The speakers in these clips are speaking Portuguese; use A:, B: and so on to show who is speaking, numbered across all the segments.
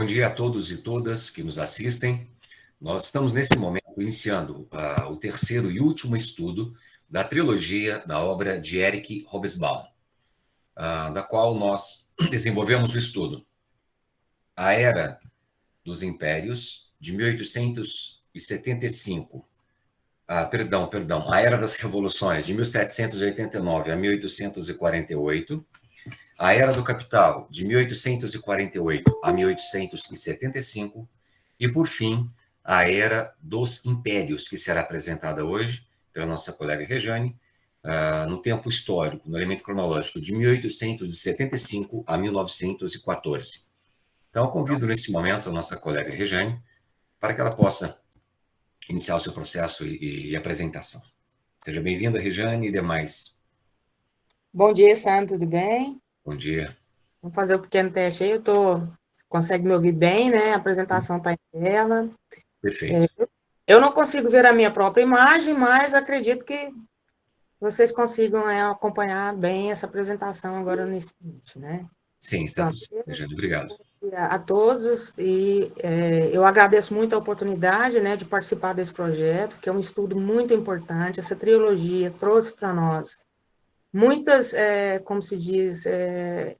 A: Bom dia a todos e todas que nos assistem. Nós estamos, nesse momento, iniciando o terceiro e último estudo da trilogia da obra de Eric Hobsbawm, da qual nós desenvolvemos o estudo A Era dos Impérios, de 1875. A Era das Revoluções, de 1789 a 1848. A Era do Capital, de 1848 a 1875, e, por fim, a Era dos Impérios, que será apresentada hoje pela nossa colega Rejane, no tempo histórico, no elemento cronológico, de 1875 a 1914. Então, eu convido nesse momento a nossa colega Rejane para que ela possa iniciar o seu processo e apresentação. Seja bem-vinda, Rejane, e demais.
B: Bom dia, Sandro, tudo bem?
A: Bom dia.
B: Vamos fazer um pequeno teste aí. Consegue me ouvir bem, né? A apresentação está em tela.
A: Perfeito.
B: Eu não consigo ver a minha própria imagem, mas acredito que vocês consigam acompanhar bem essa apresentação agora nesse início, né?
A: Sim, está tudo certo, Rejane. Obrigado.
B: A todos, e eu agradeço muito a oportunidade, né, de participar desse projeto, que é um estudo muito importante. Essa trilogia trouxe para nós muitas, como se diz,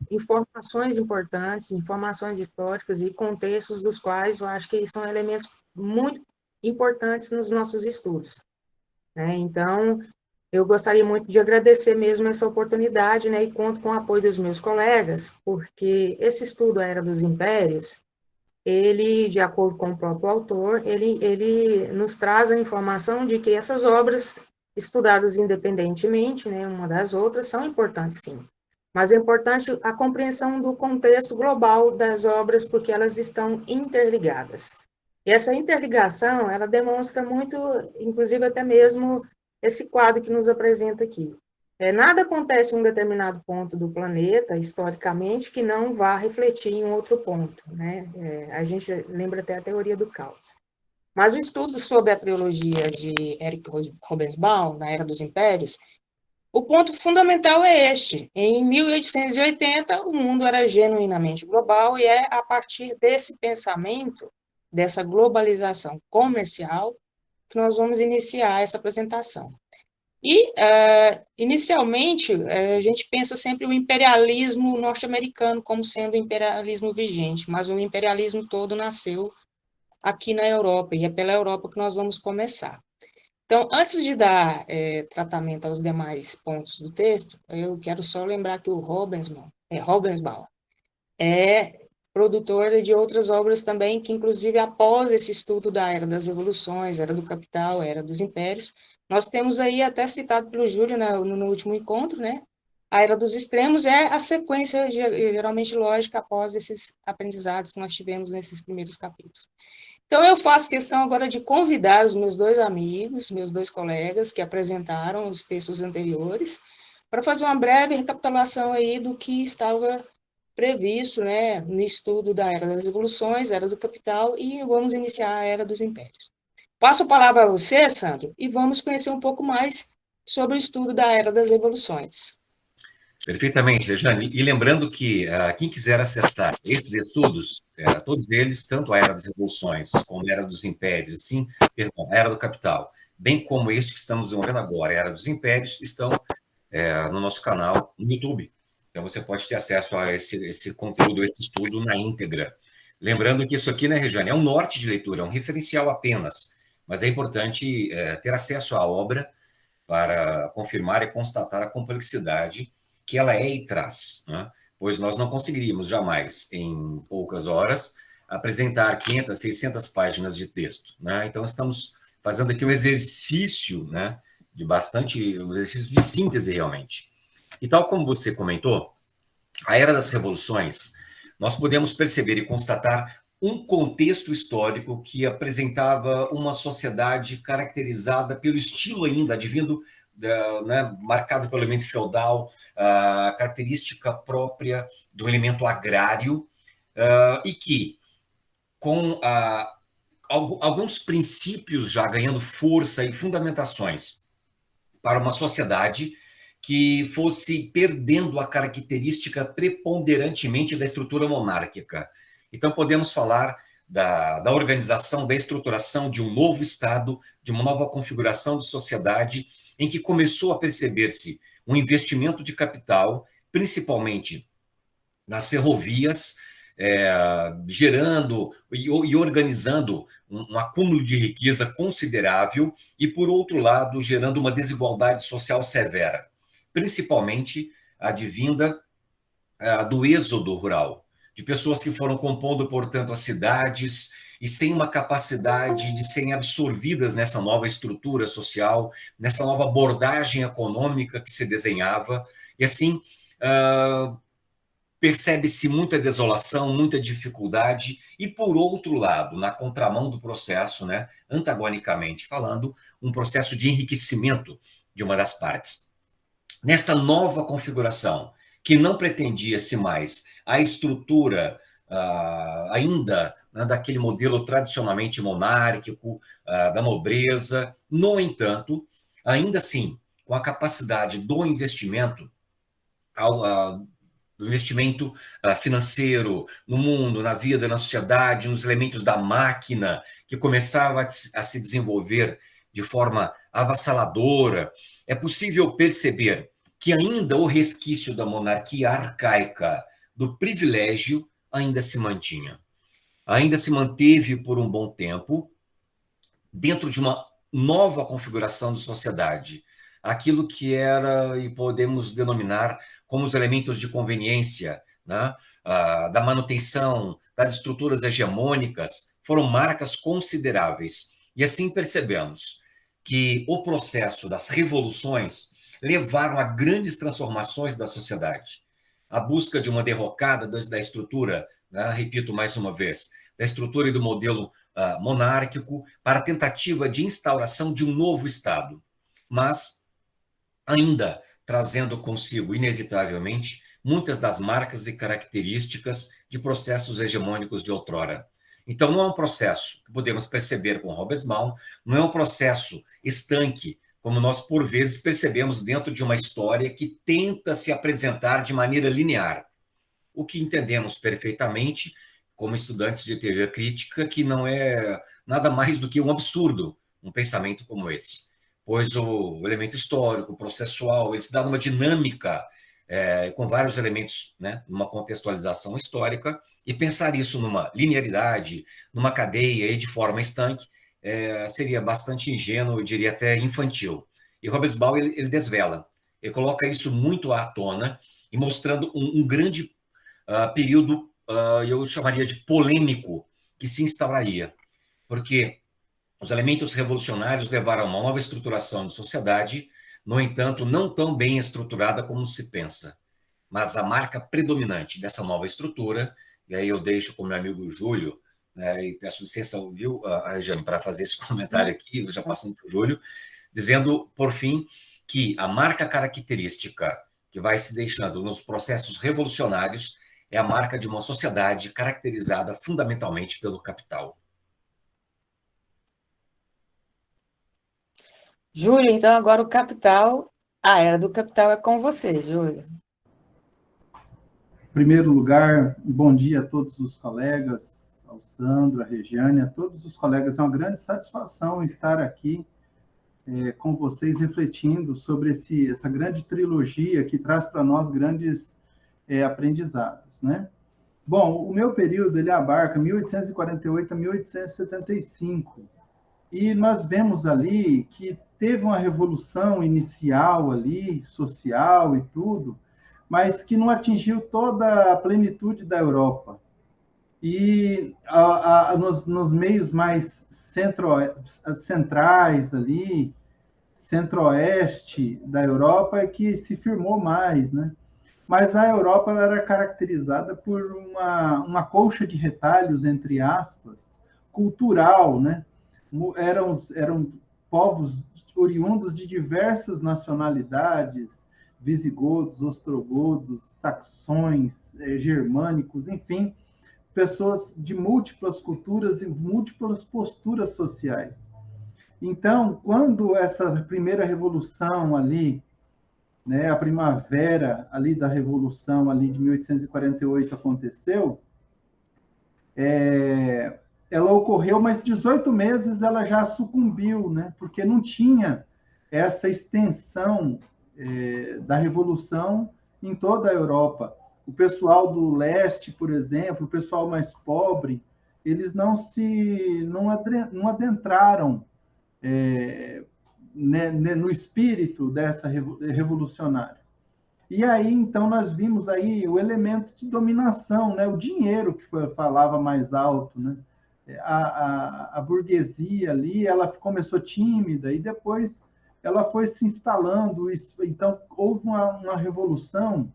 B: informações importantes, informações históricas e contextos dos quais eu acho que são elementos muito importantes nos nossos estudos, né? Então, eu gostaria muito de agradecer mesmo essa oportunidade, né, e conto com o apoio dos meus colegas, porque esse estudo, A Era dos Impérios, ele, de acordo com o próprio autor, ele nos traz a informação de que essas obras estudadas independentemente, né, uma das outras, são importantes, sim. Mas é importante a compreensão do contexto global das obras, porque elas estão interligadas. E essa interligação, ela demonstra muito, inclusive até mesmo esse quadro que nos apresenta aqui. Nada acontece em um determinado ponto do planeta, historicamente, que não vá refletir em outro ponto, né? A gente lembra até a teoria do caos. Mas o estudo sobre a trilogia de Eric Hobsbawm, na Era dos Impérios, o ponto fundamental é este. Em 1880, o mundo era genuinamente global e é a partir desse pensamento, dessa globalização comercial, que nós vamos iniciar essa apresentação. E, inicialmente, a gente pensa sempre o imperialismo norte-americano como sendo o imperialismo vigente, mas o imperialismo todo nasceu aqui na Europa, e é pela Europa que nós vamos começar. Então, antes de dar tratamento aos demais pontos do texto, eu quero só lembrar que o Hobsbawm é produtor de outras obras também, que inclusive após esse estudo da Era das Revoluções, Era do Capital, Era dos Impérios, nós temos aí, até citado pelo Júlio no último encontro, né? A Era dos Extremos é a sequência geralmente lógica após esses aprendizados que nós tivemos nesses primeiros capítulos. Então, eu faço questão agora de convidar os meus dois amigos, meus dois colegas que apresentaram os textos anteriores, para fazer uma breve recapitulação aí do que estava previsto, né, no estudo da Era das Revoluções, Era do Capital, e vamos iniciar a Era dos Impérios. Passo a palavra a você, Sandro, e vamos conhecer um pouco mais sobre o estudo da Era das Revoluções.
A: Perfeitamente, Rejane. E lembrando que quem quiser acessar esses estudos, todos eles, tanto a Era das Revoluções, como a Era dos Impérios, a Era do Capital, bem como este que estamos desenvolvendo agora, a Era dos Impérios, estão no nosso canal no YouTube. Então, você pode ter acesso a esse conteúdo, esse estudo na íntegra. Lembrando que isso aqui, né, Rejane, é um norte de leitura, é um referencial apenas, mas é importante ter acesso à obra para confirmar e constatar a complexidade que ela é e traz, né? Pois nós não conseguiríamos jamais, em poucas horas, apresentar 500, 600 páginas de texto, né? Então, estamos fazendo aqui um exercício, né, um exercício de síntese, realmente. E tal como você comentou, a Era das Revoluções, nós podemos perceber e constatar um contexto histórico que apresentava uma sociedade caracterizada pelo estilo ainda advindo, né, marcado pelo elemento feudal, a característica própria do elemento agrário, e que, com alguns princípios já ganhando força e fundamentações para uma sociedade que fosse perdendo a característica preponderantemente da estrutura monárquica. Então, podemos falar da organização, da estruturação de um novo Estado, de uma nova configuração de sociedade, em que começou a perceber-se um investimento de capital, principalmente nas ferrovias, gerando e organizando um acúmulo de riqueza considerável e, por outro lado, gerando uma desigualdade social severa, principalmente advinda do êxodo rural, de pessoas que foram compondo, portanto, as cidades e sem uma capacidade de serem absorvidas nessa nova estrutura social, nessa nova abordagem econômica que se desenhava, e assim percebe-se muita desolação, muita dificuldade, e por outro lado, na contramão do processo, né, antagonicamente falando, um processo de enriquecimento de uma das partes. Nesta nova configuração, que não pretendia-se mais a estrutura ainda, né, daquele modelo tradicionalmente monárquico, da nobreza, no entanto, ainda assim, com a capacidade do investimento, do investimento financeiro no mundo, na vida, na sociedade, nos elementos da máquina, que começava a se desenvolver de forma avassaladora, é possível perceber que ainda o resquício da monarquia arcaica, do privilégio, ainda se mantinha. Ainda se manteve por um bom tempo, dentro de uma nova configuração de sociedade. Aquilo que era, e podemos denominar como os elementos de conveniência, né? Da manutenção das estruturas hegemônicas, foram marcas consideráveis. E assim percebemos que o processo das revoluções levaram a grandes transformações da sociedade. A busca de uma derrocada da estrutura, né? Repito mais uma vez, da estrutura e do modelo monárquico, para a tentativa de instauração de um novo Estado, mas ainda trazendo consigo, inevitavelmente, muitas das marcas e características de processos hegemônicos de outrora. Então, não é um processo que podemos perceber com Hobsbawm, não é um processo estanque, como nós, por vezes, percebemos dentro de uma história que tenta se apresentar de maneira linear, o que entendemos perfeitamente como estudantes de teoria crítica, que não é nada mais do que um absurdo, um pensamento como esse. Pois o elemento histórico, processual, ele se dá numa dinâmica com vários elementos, né, numa contextualização histórica, e pensar isso numa linearidade, numa cadeia e de forma estanque, seria bastante ingênuo, eu diria até infantil. E Hobsbawm, ele desvela, ele coloca isso muito à tona, e mostrando um grande período, eu chamaria de polêmico, que se instauraria, porque os elementos revolucionários levaram a uma nova estruturação de sociedade, no entanto, não tão bem estruturada como se pensa. Mas a marca predominante dessa nova estrutura, e aí eu deixo com meu amigo Júlio, né, e peço licença, viu, Regiane, para fazer esse comentário aqui, já passando para o Júlio, dizendo, por fim, que a marca característica que vai se deixando nos processos revolucionários é a marca de uma sociedade caracterizada fundamentalmente pelo capital.
B: Júlio, então agora o capital, a era do capital é com você, Júlio.
C: Em primeiro lugar, bom dia a todos os colegas, ao Sandro, a Regiane, a todos os colegas. É uma grande satisfação estar aqui com vocês, refletindo sobre essa grande trilogia que traz para nós grandes aprendizados, né? Bom, o meu período ele abarca 1848 a 1875, e nós vemos ali que teve uma revolução inicial ali, social e tudo, mas que não atingiu toda a plenitude da Europa. E nos meios mais centrais ali, centro-oeste da Europa, é que se firmou mais, né? Mas a Europa ela era caracterizada por uma colcha de retalhos, entre aspas, cultural, né? Eram povos oriundos de diversas nacionalidades, visigodos, ostrogodos, saxões, germânicos, enfim, pessoas de múltiplas culturas e múltiplas posturas sociais. Então, quando essa primeira revolução ali, né, a primavera ali da Revolução ali de 1848 aconteceu, ela ocorreu, mas 18 meses ela já sucumbiu, né? Porque não tinha essa extensão da Revolução em toda a Europa. O pessoal do leste, por exemplo, o pessoal mais pobre, eles não adentraram no espírito dessa revolucionária. E aí, então, nós vimos aí o elemento de dominação, né? O dinheiro que falava mais alto, né? A burguesia ali, ela começou tímida e depois ela foi se instalando. Então, houve uma revolução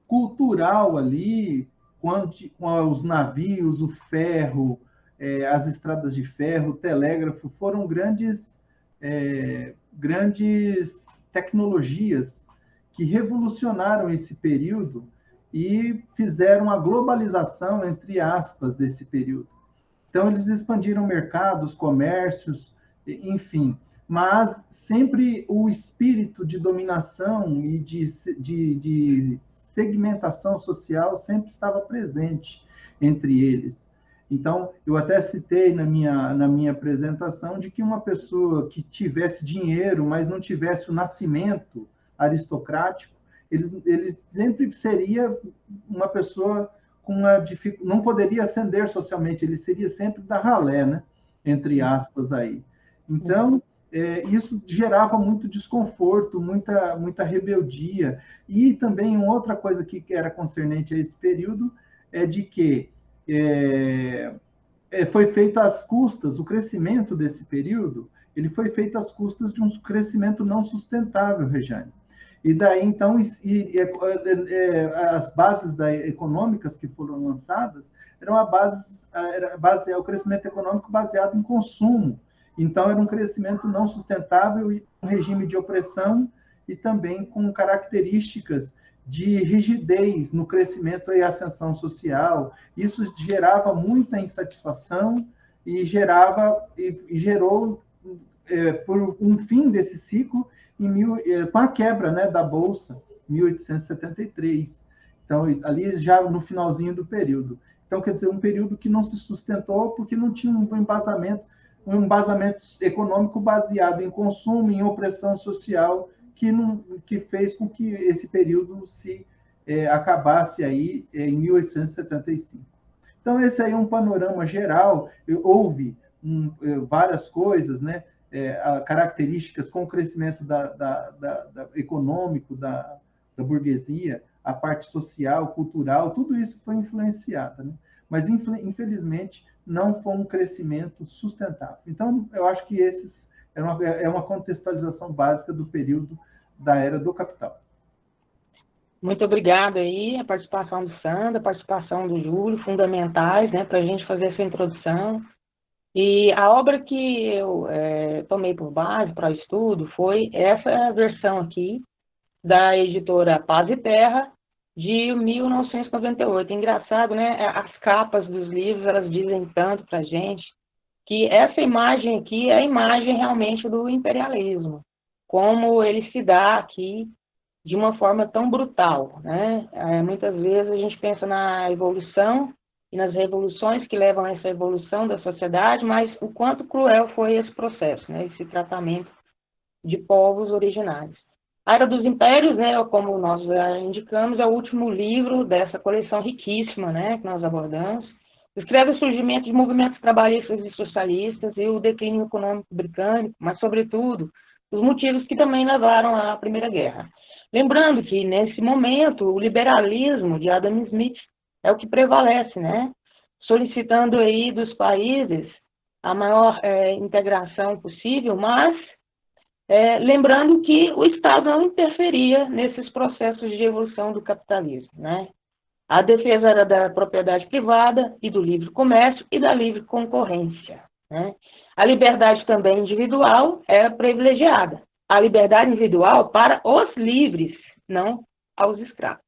C: cultural ali, com os navios, o ferro, as estradas de ferro, o telégrafo, foram grandes tecnologias que revolucionaram esse período e fizeram a globalização, entre aspas, desse período. Então, eles expandiram mercados, comércios, enfim, mas sempre o espírito de dominação e de segmentação social sempre estava presente entre eles. Então, eu até citei na minha apresentação de que uma pessoa que tivesse dinheiro, mas não tivesse o nascimento aristocrático, ele sempre seria uma pessoa não poderia ascender socialmente, ele seria sempre da ralé, né? Entre aspas aí. Então, isso gerava muito desconforto, muita rebeldia. E também uma outra coisa que era concernente a esse período é de que foi feito às custas, o crescimento desse período, ele foi feito às custas de um crescimento não sustentável, Rejane. E daí, então, as bases econômicas que foram lançadas eram o crescimento econômico baseado em consumo. Então, era um crescimento não sustentável e um regime de opressão e também com características de rigidez no crescimento e ascensão social. Isso gerava muita insatisfação e gerou por um fim desse ciclo com a quebra, né, da Bolsa, em 1873. Então, ali já no finalzinho do período. Então, quer dizer, um período que não se sustentou porque não tinha um embasamento econômico baseado em consumo, em opressão social, que fez com que esse período se acabasse aí em 1875. Então, esse aí é um panorama geral. Houve várias coisas, né? Características com o crescimento econômico da burguesia, a parte social, cultural, tudo isso foi influenciado, né? Mas, infelizmente, não foi um crescimento sustentável. Então, eu acho que esses é uma contextualização básica do período da Era do Capital.
B: Muito obrigada aí, a participação do Sandro, a participação do Júlio, fundamentais, né, para a gente fazer essa introdução. E a obra que eu tomei por base para o estudo foi essa versão aqui, da editora Paz e Terra, de 1998. Engraçado, né? As capas dos livros, elas dizem tanto para a gente que essa imagem aqui é a imagem realmente do imperialismo, como ele se dá aqui de uma forma tão brutal, né? Muitas vezes a gente pensa na evolução e nas revoluções que levam a essa evolução da sociedade, mas o quanto cruel foi esse processo, né? Esse tratamento de povos originários. A Era dos Impérios, né, como nós já indicamos, é o último livro dessa coleção riquíssima, né, que nós abordamos. Descreve o surgimento de movimentos trabalhistas e socialistas e o declínio econômico britânico, mas, sobretudo, os motivos que também levaram à Primeira Guerra. Lembrando que, nesse momento, o liberalismo de Adam Smith é o que prevalece, né, solicitando aí dos países a maior integração possível, mas lembrando que o Estado não interferia nesses processos de evolução do capitalismo, né? A defesa era da propriedade privada e do livre comércio e da livre concorrência, né? A liberdade também individual era privilegiada. A liberdade individual para os livres, não aos escravos.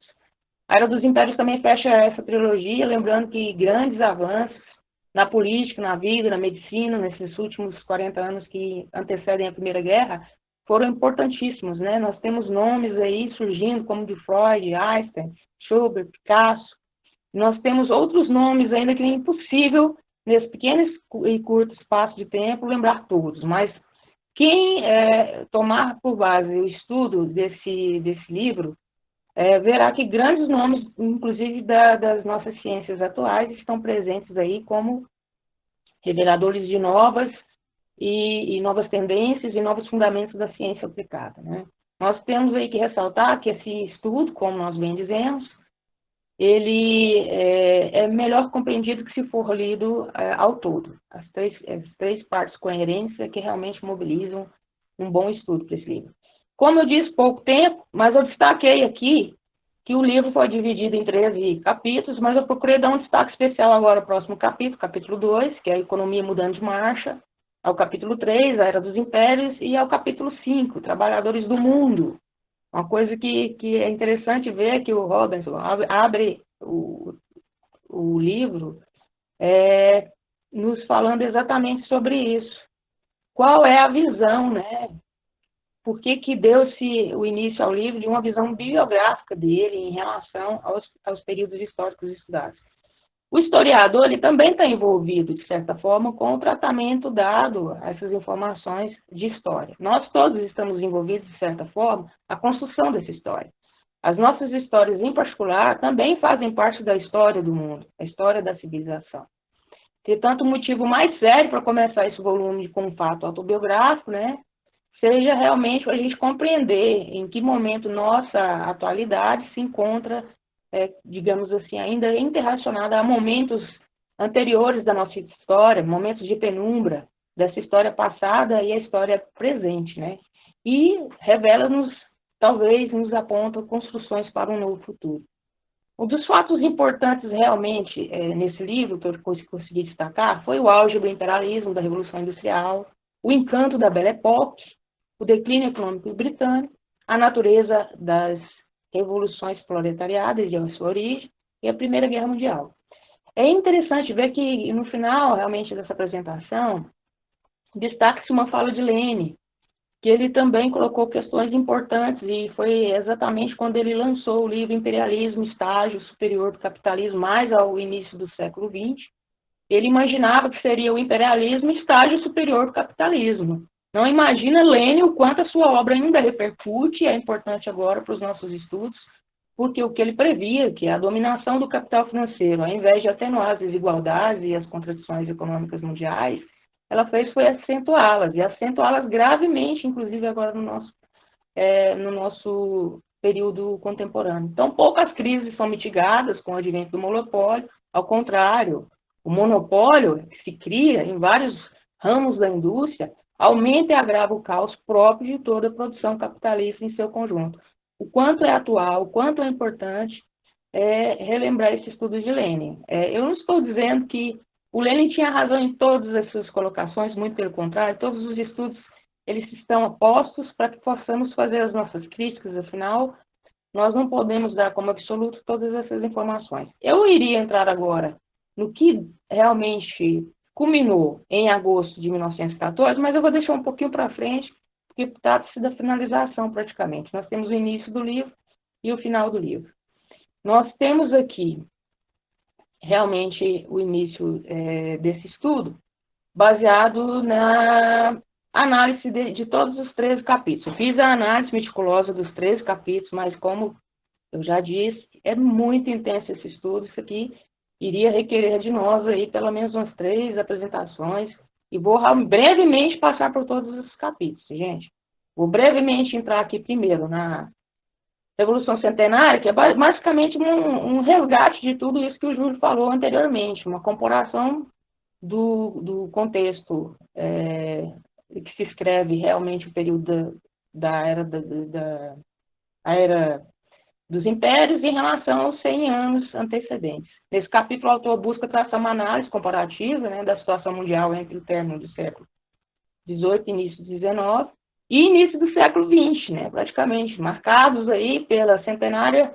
B: A Era dos Impérios também fecha essa trilogia, lembrando que grandes avanços na política, na vida, na medicina, nesses últimos 40 anos que antecedem a Primeira Guerra, foram importantíssimos, né? Nós temos nomes aí surgindo, como de Freud, Einstein, Schubert, Picasso, Nós temos outros nomes ainda que é impossível, nesse pequeno e curto espaço de tempo, lembrar todos, mas quem tomar por base o estudo desse livro, verá que grandes nomes, inclusive das nossas ciências atuais, estão presentes aí como reveladores de novas tendências e novos fundamentos da ciência aplicada, né? Nós temos aí que ressaltar que esse estudo, como nós bem dizemos, ele é melhor compreendido que se for lido ao todo. As três partes coerentes é que realmente mobilizam um bom estudo para esse livro. Como eu disse, pouco tempo, mas eu destaquei aqui que o livro foi dividido em 13 capítulos, mas eu procurei dar um destaque especial agora ao próximo capítulo, capítulo 2, que é a economia mudando de marcha, ao capítulo 3, a era dos impérios, e ao capítulo 5, trabalhadores do mundo. Uma coisa que é interessante ver é que o Robinson abre o livro nos falando exatamente sobre isso. Qual é a visão, né? Por que deu-se o início ao livro de uma visão biográfica dele em relação aos períodos históricos estudados? O historiador ele também está envolvido, de certa forma, com o tratamento dado a essas informações de história. Nós todos estamos envolvidos, de certa forma, na construção dessa história. As nossas histórias, em particular, também fazem parte da história do mundo, a história da civilização. Portanto, o motivo mais sério para começar esse volume com um fato autobiográfico, né, seja realmente para a gente compreender em que momento nossa atualidade se encontra, digamos assim, ainda interrelacionada a momentos anteriores da nossa história, momentos de penumbra dessa história passada e a história presente, né? E revela-nos, talvez, nos aponta construções para um novo futuro. Um dos fatos importantes realmente nesse livro, que eu consegui destacar, foi o auge do imperialismo, da Revolução Industrial, o encanto da Belle Époque, o declínio econômico britânico, a natureza das revoluções proletariadas e a sua origem, e a Primeira Guerra Mundial. É interessante ver que, no final, realmente, dessa apresentação, destaca-se uma fala de Lenin, que ele também colocou questões importantes, e foi exatamente quando ele lançou o livro Imperialismo, Estágio Superior do Capitalismo, mais ao início do século XX. Ele imaginava que seria o imperialismo estágio superior do capitalismo. Não imagina, Lenin, o quanto a sua obra ainda repercute, é importante agora para os nossos estudos, porque o que ele previa, que a dominação do capital financeiro, ao invés de atenuar as desigualdades e as contradições econômicas mundiais, ela fez foi acentuá-las, e acentuá-las gravemente, inclusive agora no nosso período contemporâneo. Então, poucas crises são mitigadas com o advento do monopólio, ao contrário, o monopólio que se cria em vários ramos da indústria aumenta e agrava o caos próprio de toda a produção capitalista em seu conjunto. O quanto é atual, o quanto é importante relembrar esse estudo de Lenin. Eu não estou dizendo que o Lenin tinha razão em todas as suas colocações, muito pelo contrário, todos os estudos eles estão apostos para que possamos fazer as nossas críticas, afinal, nós não podemos dar como absoluto todas essas informações. Eu iria entrar agora no que realmente culminou em agosto de 1914, mas eu vou deixar um pouquinho para frente, porque trata-se da finalização praticamente. Nós temos o início do livro e o final do livro. Nós temos aqui realmente o início desse estudo, baseado na análise de todos os 13 capítulos. Eu fiz a análise meticulosa dos 13 capítulos, mas como eu já disse, é muito intenso esse estudo, isso aqui iria requerer de nós aí pelo menos umas 3 apresentações, e vou brevemente passar por todos os capítulos, gente. Vou brevemente entrar aqui primeiro na Revolução Centenária, que é basicamente um resgate de tudo isso que o Júlio falou anteriormente, uma comparação do contexto que se escreve realmente o período da era dos impérios em relação aos 100 anos antecedentes. Nesse capítulo, o autor busca traçar uma análise comparativa, né, da situação mundial entre o término do século XVIII e início do XIX e início do século XX, né, praticamente, marcados aí pela centenária,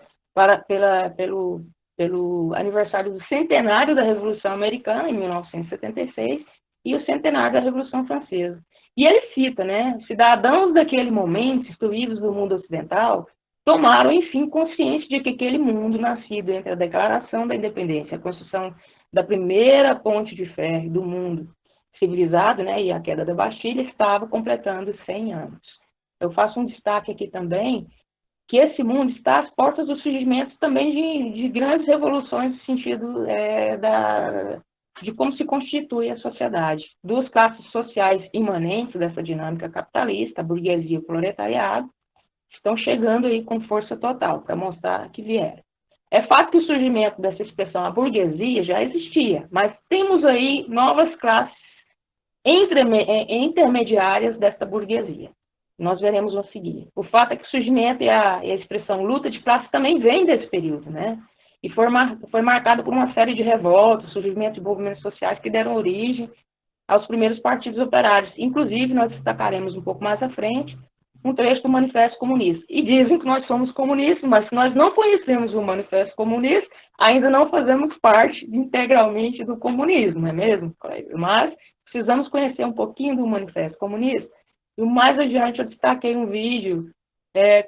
B: pelo aniversário do centenário da Revolução Americana, em 1976, e o centenário da Revolução Francesa. E ele cita, né, cidadãos daquele momento, excluídos do mundo ocidental,
D: tomaram, enfim, consciência de que aquele mundo nascido entre a Declaração da Independência, a construção da primeira ponte de ferro do mundo civilizado, né, e a queda da Bastilha, estava completando 100 anos. Eu faço um destaque aqui também, que esse mundo está às portas do surgimento também de grandes revoluções no sentido de como se constitui a sociedade. Duas classes sociais imanentes dessa dinâmica capitalista, a burguesia e o proletariado, estão chegando aí com força total para mostrar que vieram. É fato que o surgimento dessa expressão, a burguesia, já existia, mas temos aí novas classes intermediárias dessa burguesia. Nós veremos a seguir. O fato é que o surgimento e a expressão luta de classe também vem desse período, né? E foi marcado por uma série de revoltas, surgimento de movimentos sociais que deram origem aos primeiros partidos operários. Inclusive, nós destacaremos um pouco mais à frente um trecho do Manifesto Comunista. E dizem que nós somos comunistas, mas se nós não conhecemos o Manifesto Comunista, ainda não fazemos parte integralmente do comunismo, não é mesmo, colega? Mas precisamos conhecer um pouquinho do Manifesto Comunista. E mais adiante eu destaquei um vídeo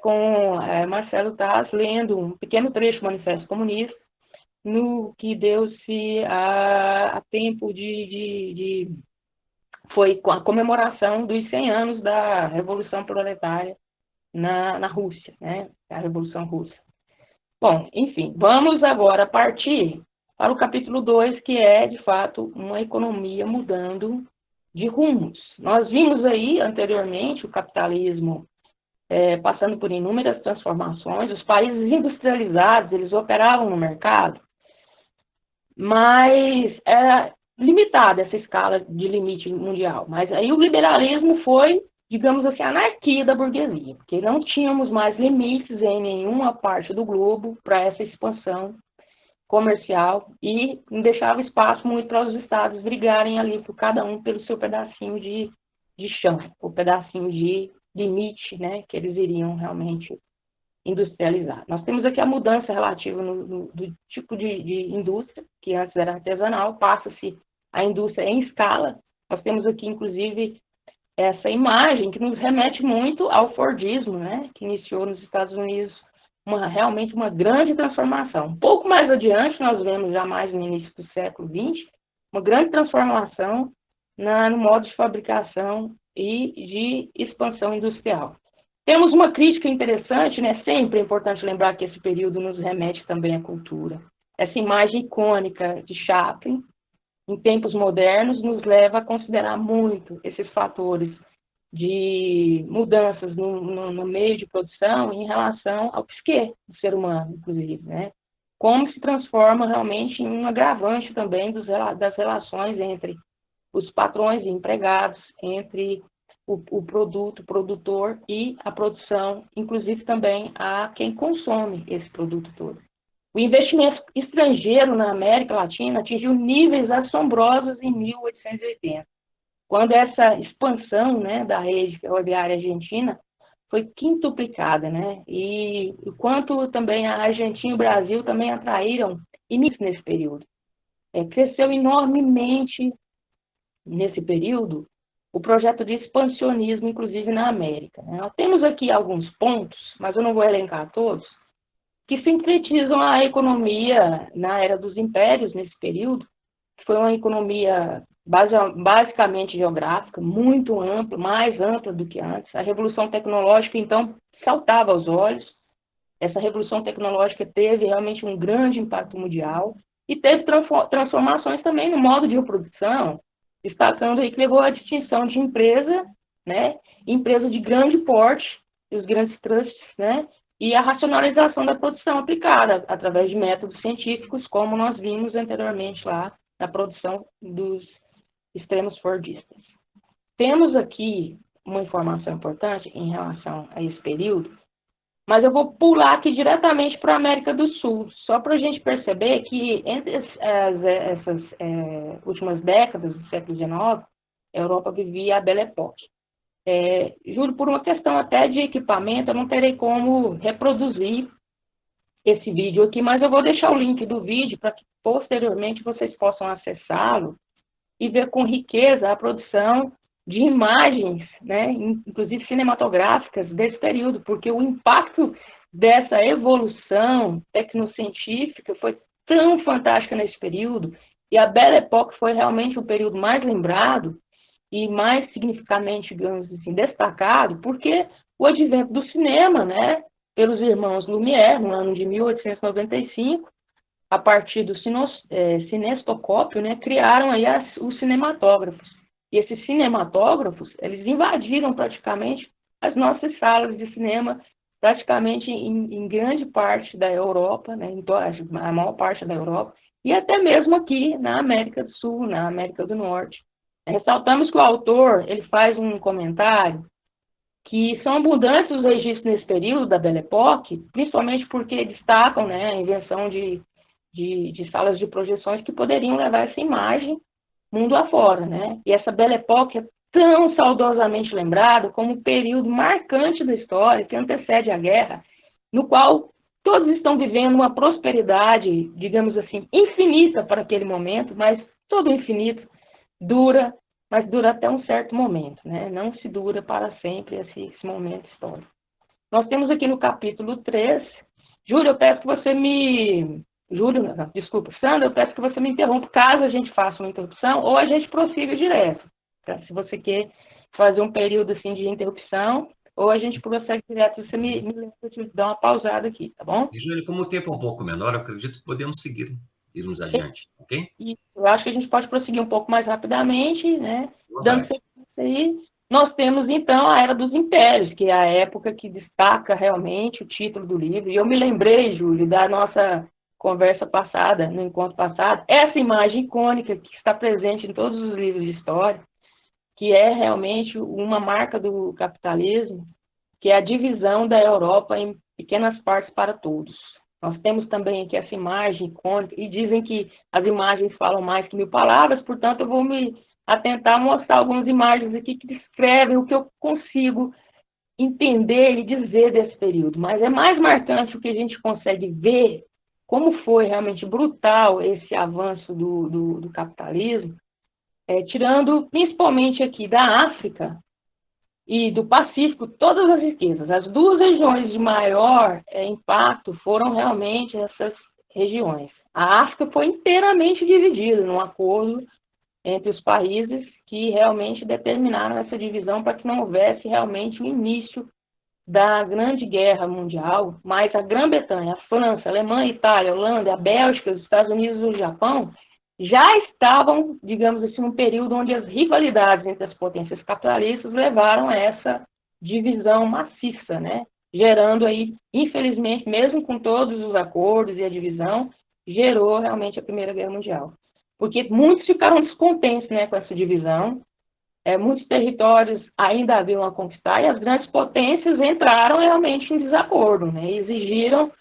D: com Marcelo Taz lendo um pequeno trecho do Manifesto Comunista, no que deu-se a tempo foi com a comemoração dos 100 anos da Revolução Proletária na Rússia, né? A Revolução Russa. Bom, enfim, vamos agora partir para o capítulo 2, que é, de fato, uma economia mudando de rumos. Nós vimos aí, anteriormente, o capitalismo passando por inúmeras transformações. Os países industrializados, eles operavam no mercado, mas era limitada essa escala de limite mundial. Mas aí o liberalismo foi, digamos assim, a anarquia da burguesia, porque não tínhamos mais limites em nenhuma parte do globo para essa expansão comercial e não deixava espaço muito para os estados brigarem ali, por cada um pelo seu pedacinho de chão, o pedacinho de limite, né, que eles iriam realmente industrializar. Nós temos aqui a mudança relativa do tipo de indústria, que antes era artesanal, passa-se a indústria em escala. Nós temos aqui, inclusive, essa imagem que nos remete muito ao Fordismo, né, que iniciou nos Estados Unidos realmente uma grande transformação. Um pouco mais adiante, nós vemos já mais no início do século XX, uma grande transformação no modo de fabricação e de expansão industrial. Temos uma crítica interessante, né? Sempre é importante lembrar que esse período nos remete também à cultura. Essa imagem icônica de Chaplin, em tempos modernos, nos leva a considerar muito esses fatores de mudanças no meio de produção em relação ao psique do ser humano, inclusive, né? Como se transforma realmente em um agravante também das relações entre os patrões e empregados, entre o produtor e a produção, inclusive também a quem consome esse produto todo. O investimento estrangeiro na América Latina atingiu níveis assombrosos em 1880, quando essa expansão, né, da rede ferroviária argentina foi quintuplicada, né? E o quanto também a Argentina e o Brasil também atraíram imigrantes nesse período. Cresceu enormemente nesse período o projeto de expansionismo, inclusive na América, né? Nós temos aqui alguns pontos, mas eu não vou elencar todos, que sintetizam a economia na era dos impérios nesse período, que foi uma economia basicamente geográfica, muito ampla, mais ampla do que antes. A revolução tecnológica, então, saltava aos olhos. Essa revolução tecnológica teve realmente um grande impacto mundial e teve transformações também no modo de produção, destacando aí que levou à distinção de empresa, né, empresa de grande porte, os grandes trusts, né, e a racionalização da produção aplicada através de métodos científicos, como nós vimos anteriormente lá na produção dos extremos fordistas. Temos aqui uma informação importante em relação a esse período, mas eu vou pular aqui diretamente para a América do Sul, só para a gente perceber que entre essas últimas décadas do século XIX, a Europa vivia a Belle Époque. Juro, por uma questão até de equipamento, eu não terei como reproduzir esse vídeo aqui, mas eu vou deixar o link do vídeo para que posteriormente vocês possam acessá-lo e ver com riqueza a produção de imagens, né, inclusive cinematográficas desse período, porque o impacto dessa evolução tecnocientífica foi tão fantástica nesse período, e a Belle Époque foi realmente o período mais lembrado e mais significativamente, digamos assim, destacado, porque o advento do cinema, né, pelos irmãos Lumière, no ano de 1895, a partir do cinestoscópio, né, criaram aí os cinematógrafos. E esses cinematógrafos, eles invadiram praticamente as nossas salas de cinema, praticamente em grande parte da Europa, né, a maior parte da Europa, e até mesmo aqui na América do Sul, na América do Norte. Ressaltamos que o autor ele faz um comentário que são abundantes os registros nesse período da Belle Époque, principalmente porque destacam, né, a invenção de salas de projeções que poderiam levar essa imagem mundo afora, né? E essa Belle Époque é tão saudosamente lembrada como um período marcante da história que antecede a guerra, no qual todos estão vivendo uma prosperidade, digamos assim, infinita para aquele momento, mas todo infinito dura, mas dura até um certo momento, né? Não se dura para sempre esse momento histórico. Nós temos aqui no capítulo 3, Júlio, eu peço que você me... Sandra, eu peço que você me interrompa caso a gente faça uma interrupção ou a gente prossiga direto. Tá? Se você quer fazer um período assim de interrupção, ou a gente prossegue direto, você me lembra de dar uma pausada aqui, tá bom?
A: E, Júlio, como o tempo é um pouco menor, eu acredito que podemos seguir, irmos adiante, ok?
D: E eu acho que a gente pode prosseguir um pouco mais rapidamente, né? Dando sequência aí. Nós temos, então, a Era dos Impérios, que é a época que destaca realmente o título do livro. E eu me lembrei, Júlio, da nossa conversa passada, no encontro passado, essa imagem icônica que está presente em todos os livros de história, que é realmente uma marca do capitalismo, que é a divisão da Europa em pequenas partes para todos. Nós temos também aqui essa imagem icônica, e dizem que as imagens falam mais que 1000 palavras, portanto, eu vou me atentar a mostrar algumas imagens aqui que descrevem o que eu consigo entender e dizer desse período. Mas é mais marcante o que a gente consegue ver, como foi realmente brutal esse avanço do capitalismo, tirando principalmente aqui da África e do Pacífico todas as riquezas. As duas regiões de maior impacto foram realmente essas regiões. A África foi inteiramente dividida num acordo entre os países que realmente determinaram essa divisão para que não houvesse realmente o início da Grande Guerra Mundial, mas a Grã-Bretanha, a França, a Alemanha, a Itália, a Holanda, a Bélgica, os Estados Unidos e o Japão já estavam, digamos assim, num período onde as rivalidades entre as potências capitalistas levaram a essa divisão maciça, né? Gerando aí, infelizmente, mesmo com todos os acordos e a divisão, gerou realmente a Primeira Guerra Mundial. Porque muitos ficaram descontentes, né, com essa divisão, muitos territórios ainda haviam a conquistar e as grandes potências entraram realmente em desacordo, né, e exigiram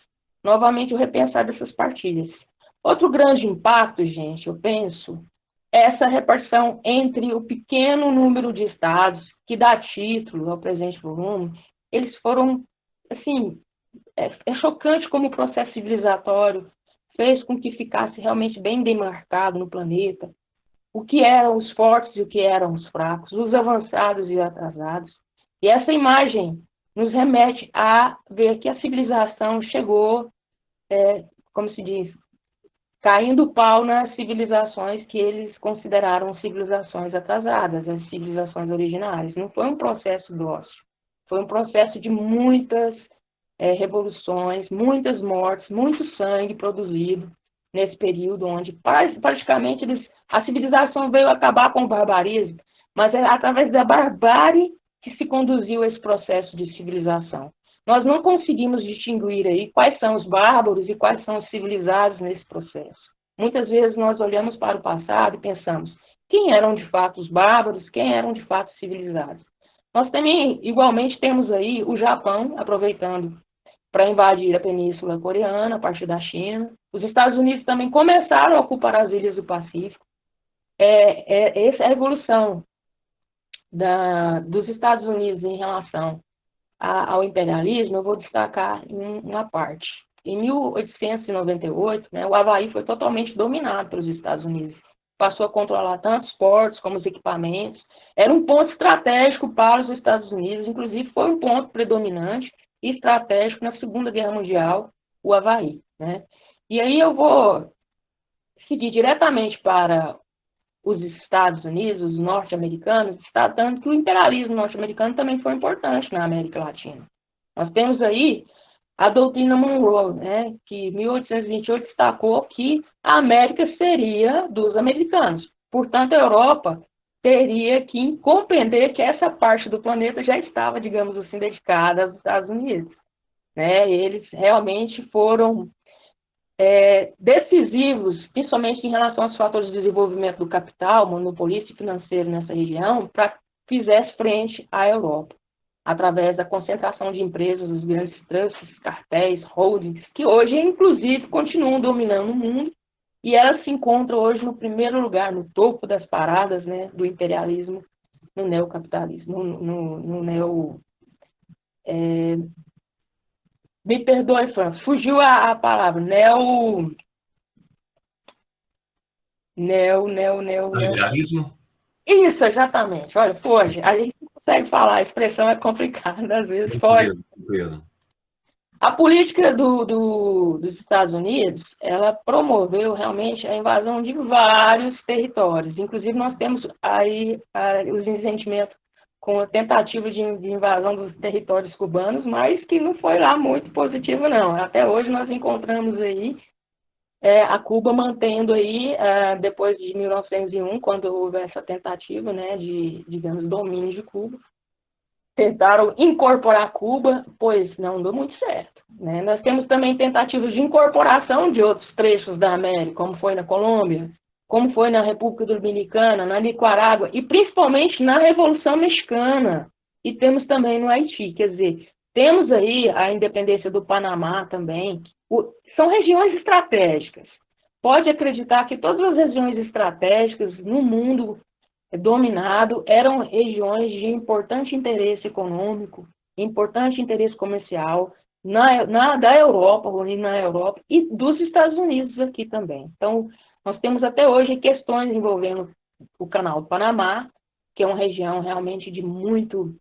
D: novamente o repensar dessas partilhas. Outro grande impacto, gente, eu penso, é essa repartição entre o pequeno número de estados que dá título ao presente volume. Eles foram, assim, é chocante como o processo civilizatório fez com que ficasse realmente bem demarcado no planeta o que eram os fortes e o que eram os fracos, os avançados e os atrasados. E essa imagem nos remete a ver que a civilização chegou, como se diz, caindo o pau nas civilizações que eles consideraram civilizações atrasadas, as civilizações originárias. Não foi um processo dócil, foi um processo de muitas revoluções, muitas mortes, muito sangue produzido nesse período onde praticamente a civilização veio acabar com o barbarismo, mas é através da barbárie que se conduziu esse processo de civilização. Nós não conseguimos distinguir aí quais são os bárbaros e quais são os civilizados nesse processo. Muitas vezes nós olhamos para o passado e pensamos quem eram de fato os bárbaros, quem eram de fato os civilizados. Nós também, igualmente, temos aí o Japão aproveitando para invadir a Península Coreana, a partir da China. Os Estados Unidos também começaram a ocupar as ilhas do Pacífico. Essa evolução dos Estados Unidos em relação ao imperialismo, eu vou destacar em uma parte. Em 1898, né, o Havaí foi totalmente dominado pelos Estados Unidos. Passou a controlar tanto os portos como os equipamentos. Era um ponto estratégico para os Estados Unidos, inclusive foi um ponto predominante estratégico na Segunda Guerra Mundial, o Havaí, né? E aí eu vou seguir diretamente para os Estados Unidos, os norte-americanos, destacando que o imperialismo norte-americano também foi importante na América Latina. Nós temos aí a doutrina Monroe, né, que em 1828 destacou que a América seria dos americanos. Portanto, a Europa teria que compreender que essa parte do planeta já estava, digamos assim, dedicada aos Estados Unidos, né? Eles realmente foram decisivos, principalmente em relação aos fatores de desenvolvimento do capital, monopolista e financeiro nessa região, para que fizesse frente à Europa, através da concentração de empresas, dos grandes trusts, cartéis, holdings, que hoje, inclusive, continuam dominando o mundo, e elas se encontram hoje no primeiro lugar, no topo das paradas, né, do imperialismo, no neocapitalismo, me perdoe, Francis, fugiu a palavra,
A: Liberalismo?
D: Isso, exatamente. Olha, foge. A gente não consegue falar, a expressão é complicada, às vezes foge.
A: Tranquilo.
D: A política dos Estados Unidos, ela promoveu realmente a invasão de vários territórios. Inclusive, nós temos aí os ressentimentos com a tentativa de invasão dos territórios cubanos, mas que não foi lá muito positivo, não. Até hoje nós encontramos aí a Cuba mantendo aí, depois de 1901, quando houve essa tentativa, né, de, digamos, domínio de Cuba, tentaram incorporar Cuba, pois não deu muito certo, né? Nós temos também tentativas de incorporação de outros trechos da América, como foi na Colômbia, como foi na República Dominicana, na Nicarágua, e principalmente na Revolução Mexicana, e temos também no Haiti, quer dizer, temos aí a independência do Panamá também. São regiões estratégicas. Pode acreditar que todas as regiões estratégicas no mundo dominado eram regiões de importante interesse econômico, importante interesse comercial da Europa, na Europa, e dos Estados Unidos aqui também. Então, nós temos até hoje questões envolvendo o Canal do Panamá, que é uma região realmente de muito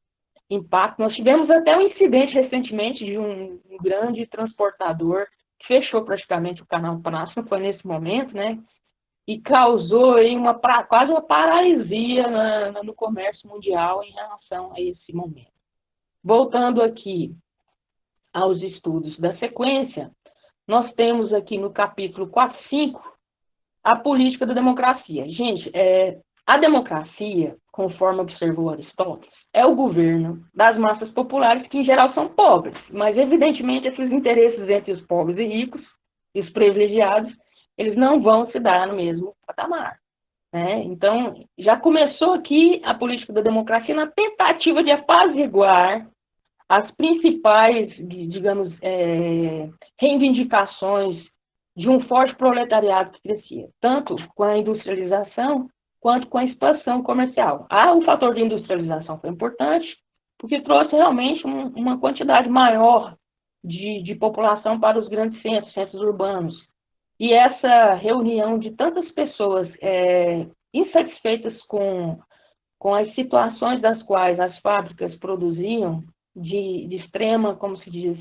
D: impacto. Nós tivemos até um incidente recentemente de um grande transportador que fechou praticamente o Canal do Panamá, não foi nesse momento, né? E causou aí quase uma paralisia no comércio mundial em relação a esse momento. Voltando aqui aos estudos da sequência, nós temos aqui no capítulo 4.5 a política da democracia. Gente, a democracia, conforme observou Aristóteles, é o governo das massas populares, que em geral são pobres, mas evidentemente esses interesses entre os pobres e ricos, e os privilegiados, eles não vão se dar no mesmo patamar, né? Então, já começou aqui a política da democracia na tentativa de apaziguar as principais, digamos, reivindicações de um forte proletariado que crescia, tanto com a industrialização quanto com a expansão comercial. O fator de industrialização foi importante, porque trouxe realmente uma quantidade maior de população para os grandes centros urbanos. E essa reunião de tantas pessoas insatisfeitas com as situações das quais as fábricas produziam, de extrema, como se diz,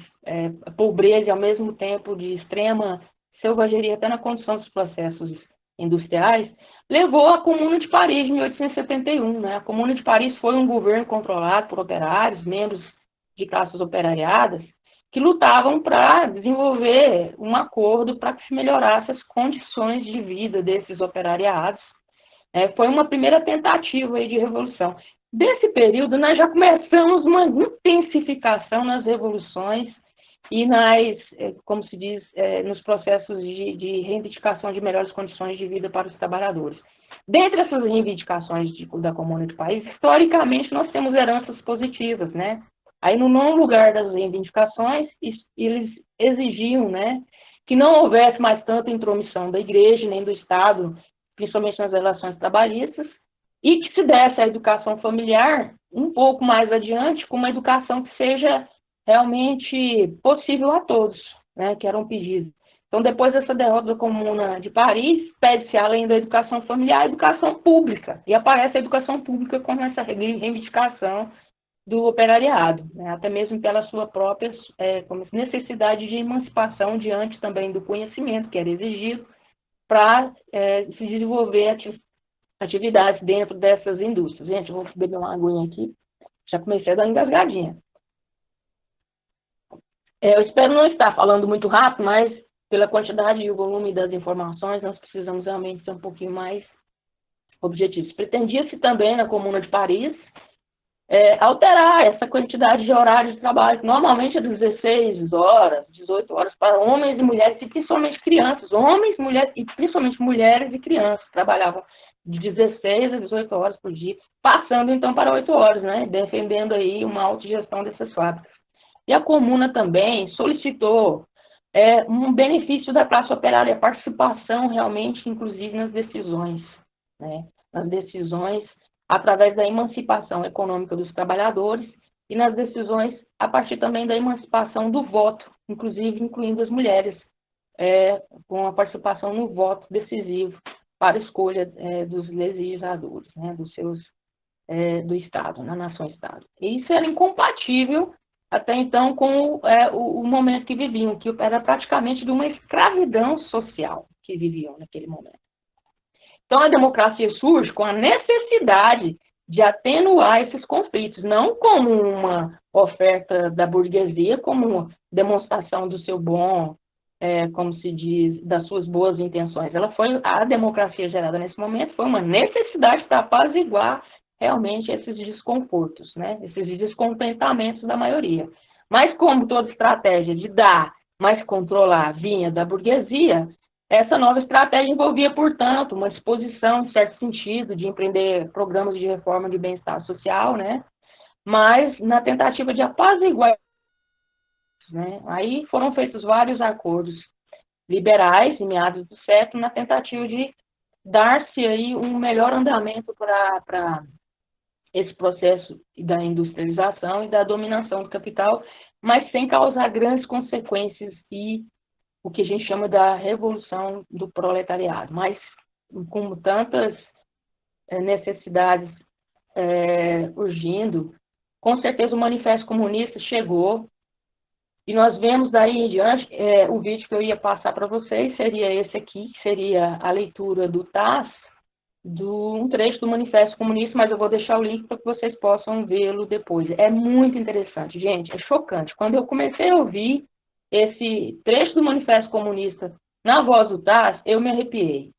D: pobreza e ao mesmo tempo de extrema selvageria até na condição dos processos industriais, levou à Comuna de Paris em 1871. Né? A Comuna de Paris foi um governo controlado por operários, membros de classes operariadas, que lutavam para desenvolver um acordo para que se melhorasse as condições de vida desses operariados. Foi uma primeira tentativa aí de revolução. Desse período, nós já começamos uma intensificação nas revoluções e como se diz, nos processos de reivindicação de melhores condições de vida para os trabalhadores. Dentre essas reivindicações da Comuna de Paris, historicamente, nós temos heranças positivas, né? Aí, no nono lugar das reivindicações, eles exigiam, né, que não houvesse mais tanta intromissão da igreja, nem do Estado, principalmente nas relações trabalhistas, e que se desse a educação familiar um pouco mais adiante, com uma educação que seja realmente possível a todos, né, que era um pedido. Então, depois dessa derrota da Comuna de Paris, pede-se, além da educação familiar, a educação pública, e aparece a educação pública como essa reivindicação do operariado, né? Até mesmo pela sua própria necessidade de emancipação diante também do conhecimento que era exigido para se desenvolver atividades dentro dessas indústrias. Gente, eu vou beber uma aguinha aqui, já comecei a dar engasgadinha. Eu espero não estar falando muito rápido, mas pela quantidade e o volume das informações, nós precisamos realmente ser um pouquinho mais objetivos. Pretendia-se também, na Comuna de Paris, alterar essa quantidade de horário de trabalho, que normalmente é de 16 horas, 18 horas, para homens e mulheres, e principalmente crianças. Homens, mulheres, e principalmente mulheres e crianças, trabalhavam de 16 a 18 horas por dia, passando então para 8 horas, né, defendendo aí uma autogestão dessas fábricas. E a Comuna também solicitou um benefício da classe operária, a participação realmente, inclusive, nas decisões, né, nas decisões através da emancipação econômica dos trabalhadores e nas decisões a partir também da emancipação do voto, inclusive incluindo as mulheres, com a participação no voto decisivo para a escolha dos legisladores, né, do Estado, na nação-Estado. E isso era incompatível até então com o momento que viviam, que era praticamente de uma escravidão social que viviam naquele momento. Então, a democracia surge com a necessidade de atenuar esses conflitos, não como uma oferta da burguesia, como uma demonstração do seu bom, como se diz, das suas boas intenções. A democracia gerada nesse momento foi uma necessidade para apaziguar realmente esses desconfortos, né? Esses descontentamentos da maioria. Mas como toda estratégia de dar, mas controlar vinha da burguesia, essa nova estratégia envolvia, portanto, uma disposição, em certo sentido, de empreender programas de reforma de bem-estar social, né? Mas na tentativa de apaziguar, né? Aí foram feitos vários acordos liberais, em meados do século, na tentativa de dar-se aí um melhor andamento para esse processo da industrialização e da dominação do capital, mas sem causar grandes consequências e o que a gente chama da revolução do proletariado. Mas, com tantas necessidades urgindo, com certeza o Manifesto Comunista chegou, e nós vemos daí em diante, o vídeo que eu ia passar para vocês seria esse aqui, que seria a leitura do TASS, um trecho do Manifesto Comunista, mas eu vou deixar o link para que vocês possam vê-lo depois. É muito interessante, gente, é chocante. Quando eu comecei a ouvir esse trecho do Manifesto Comunista na voz do TASS, eu me arrepiei.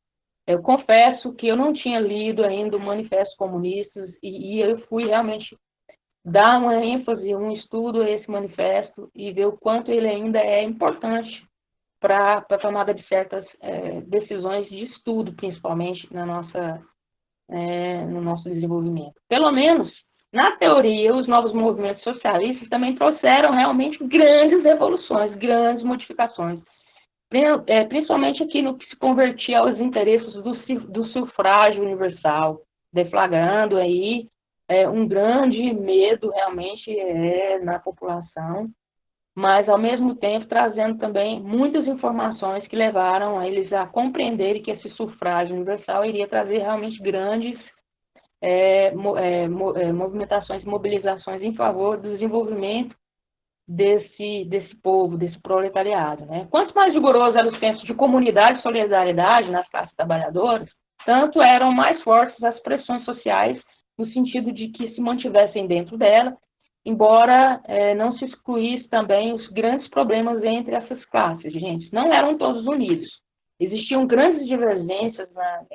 D: Eu confesso que eu não tinha lido ainda o Manifesto Comunista e eu fui realmente dar uma ênfase, um estudo a esse manifesto e ver o quanto ele ainda é importante para a tomada de certas decisões de estudo, principalmente no nosso desenvolvimento. Pelo menos, na teoria, os novos movimentos socialistas também trouxeram realmente grandes revoluções, grandes modificações, principalmente aqui no que se convertia aos interesses do sufrágio universal, deflagrando aí um grande medo realmente na população, mas ao mesmo tempo trazendo também muitas informações que levaram a eles a compreenderem que esse sufrágio universal iria trazer realmente grandes movimentações, mobilizações em favor do desenvolvimento desse povo, desse proletariado, né? Quanto mais rigoroso era o senso de comunidade e solidariedade nas classes trabalhadoras, tanto eram mais fortes as pressões sociais no sentido de que se mantivessem dentro dela, embora não se excluísse também os grandes problemas entre essas classes, gente. Não eram todos unidos. Existiam grandes divergências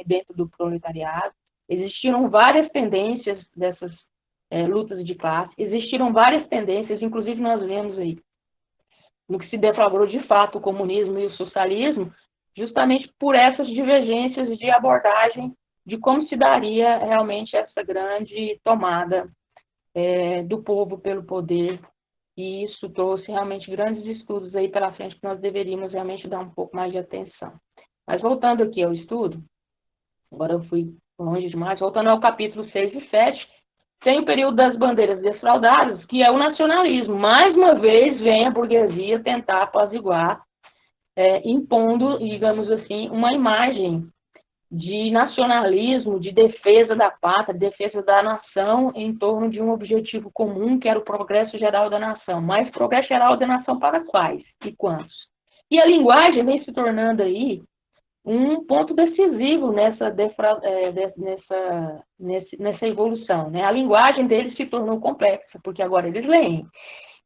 D: dentro do proletariado, existiram várias tendências dessas lutas de classe, existiram várias tendências, inclusive nós vemos aí, no que se deflagrou de fato o comunismo e o socialismo, justamente por essas divergências de abordagem de como se daria realmente essa grande tomada do povo pelo poder, e isso trouxe realmente grandes estudos aí pela frente que nós deveríamos realmente dar um pouco mais de atenção. Mas voltando aqui ao estudo, agora eu fui longe demais, voltando ao capítulo 6 e 7, tem o período das bandeiras desfraudadas, que é o nacionalismo. Mais uma vez vem a burguesia tentar apaziguar, impondo, digamos assim, uma imagem de nacionalismo, de defesa da pátria, defesa da nação em torno de um objetivo comum, que era o progresso geral da nação. Mas progresso geral da nação para quais e quantos? E a linguagem vem se tornando aí um ponto decisivo nessa evolução, né? A linguagem deles se tornou complexa, porque agora eles leem.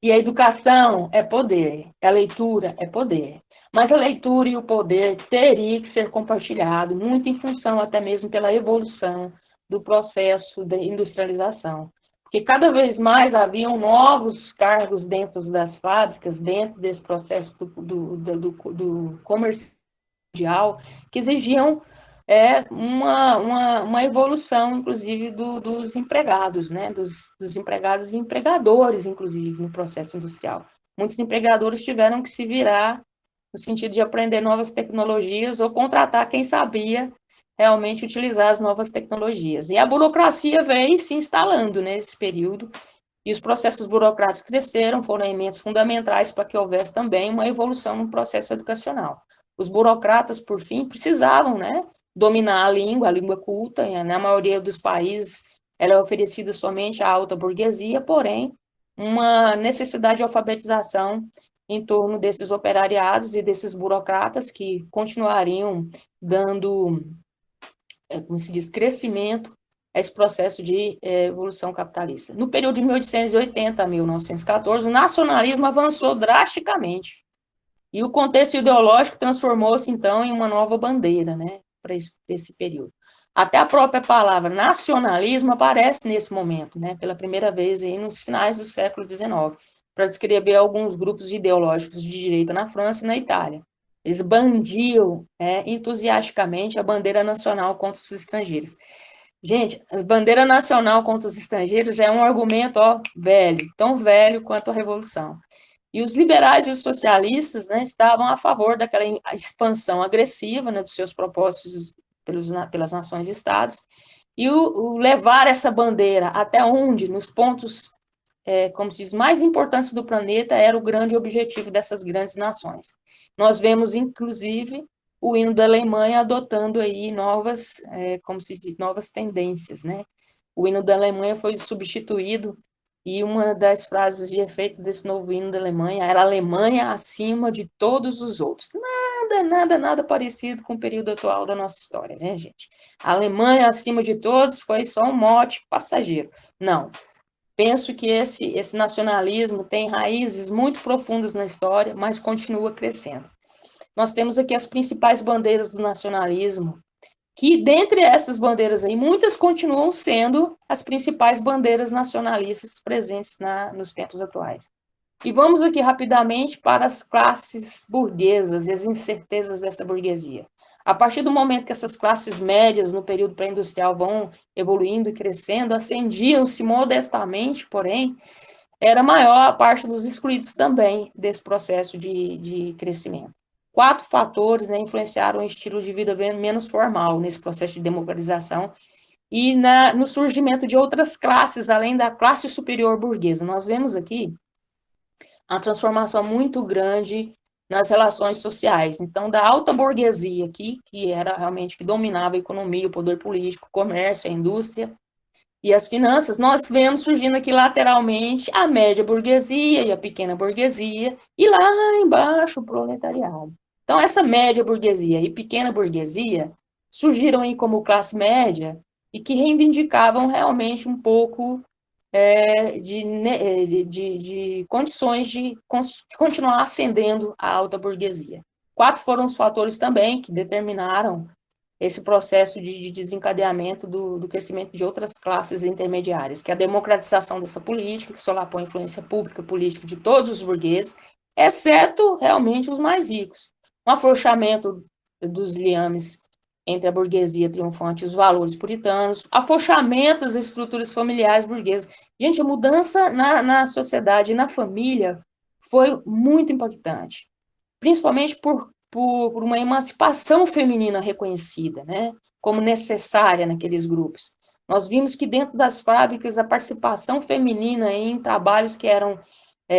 D: E a educação é poder, a leitura é poder. Mas a leitura e o poder teria que ser compartilhado, muito em função até mesmo pela evolução do processo de industrialização. Porque cada vez mais haviam novos cargos dentro das fábricas, dentro desse processo do comércio mundial, que exigiam uma evolução, inclusive, dos empregados, né? Dos empregados e empregadores, inclusive, no processo industrial. Muitos empregadores tiveram que se virar no sentido de aprender novas tecnologias ou contratar quem sabia realmente utilizar as novas tecnologias. E a burocracia veio se instalando nesse período, e os processos burocráticos cresceram, foram elementos fundamentais para que houvesse também uma evolução no processo educacional. Os burocratas, por fim, precisavam, né, dominar a língua culta, e na maioria dos países era oferecida somente à alta burguesia, porém, uma necessidade de alfabetização em torno desses operariados e desses burocratas que continuariam dando, como se diz, crescimento a esse processo de evolução capitalista. No período de 1880 a 1914, o nacionalismo avançou drasticamente, e o contexto ideológico transformou-se, então, em uma nova bandeira, né, para esse período. Até a própria palavra nacionalismo aparece nesse momento, né, pela primeira vez aí nos finais do século XIX, para descrever alguns grupos ideológicos de direita na França e na Itália. Eles bandiam entusiasticamente a bandeira nacional contra os estrangeiros. Gente, a bandeira nacional contra os estrangeiros já é um argumento, velho, tão velho quanto a Revolução. E os liberais e os socialistas, né, estavam a favor daquela expansão agressiva, né, dos seus propósitos pelas nações-estados, e o levar essa bandeira até onde, nos pontos, como se diz, mais importantes do planeta, era o grande objetivo dessas grandes nações. Nós vemos, inclusive, o hino da Alemanha adotando aí novas, como se diz, novas tendências, né? O hino da Alemanha foi substituído, e uma das frases de efeito desse novo hino da Alemanha era Alemanha acima de todos os outros. Nada parecido com o período atual da nossa história, né, gente? A Alemanha acima de todos foi só um mote passageiro. Não. Penso que esse nacionalismo tem raízes muito profundas na história, mas continua crescendo. Nós temos aqui as principais bandeiras do nacionalismo, que dentre essas bandeiras aí, muitas continuam sendo as principais bandeiras nacionalistas presentes nos tempos atuais. E vamos aqui rapidamente para as classes burguesas e as incertezas dessa burguesia. A partir do momento que essas classes médias, no período pré-industrial, vão evoluindo e crescendo, ascendiam-se modestamente, porém, era maior a parte dos excluídos também desse processo de crescimento. 4 fatores, né, influenciaram o estilo de vida menos formal nesse processo de democratização e no surgimento de outras classes, além da classe superior burguesa. Nós vemos aqui a transformação muito grande nas relações sociais. Então, da alta burguesia aqui, que era realmente que dominava a economia, o poder político, o comércio, a indústria e as finanças, nós vemos surgindo aqui lateralmente a média burguesia e a pequena burguesia, e lá embaixo o proletariado. Então, essa média burguesia e pequena burguesia surgiram aí como classe média e que reivindicavam realmente um pouco de condições de continuar ascendendo a alta burguesia. 4 foram os fatores também que determinaram esse processo de desencadeamento do crescimento de outras classes intermediárias, que é a democratização dessa política, que solapou a influência pública política de todos os burgueses, exceto realmente os mais ricos. Um afrouxamento dos liames entre a burguesia triunfante e os valores puritanos, afrouxamento das estruturas familiares burguesas. Gente, a mudança na sociedade e na família foi muito impactante, principalmente por uma emancipação feminina reconhecida, né, como necessária naqueles grupos. Nós vimos que dentro das fábricas a participação feminina em trabalhos que eram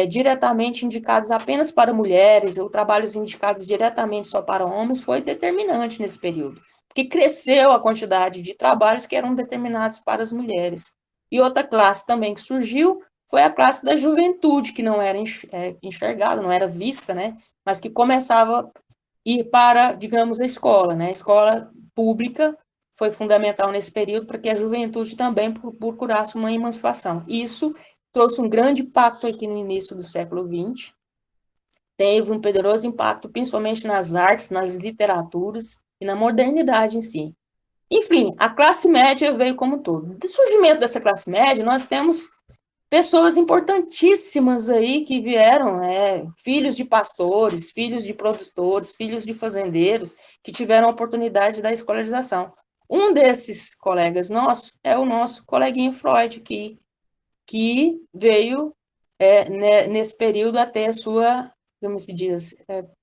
D: diretamente indicados apenas para mulheres, ou trabalhos indicados diretamente só para homens, foi determinante nesse período. porque cresceu a quantidade de trabalhos que eram determinados para as mulheres. E outra classe também que surgiu foi a classe da juventude, que não era enxergada, não era vista, né? Mas que começava a ir para, digamos, a escola, né? A escola pública foi fundamental nesse período para que a juventude também procurasse uma emancipação. Isso trouxe um grande impacto aqui no início do século XX, teve um poderoso impacto principalmente nas artes, nas literaturas e na modernidade em si. Enfim, a classe média veio como um todo. Do surgimento dessa classe média, nós temos pessoas importantíssimas aí que vieram, filhos de pastores, filhos de produtores, filhos de fazendeiros, que tiveram a oportunidade da escolarização. Um desses colegas nossos é o nosso coleguinha Freud, que veio nesse período até a sua, como se diz,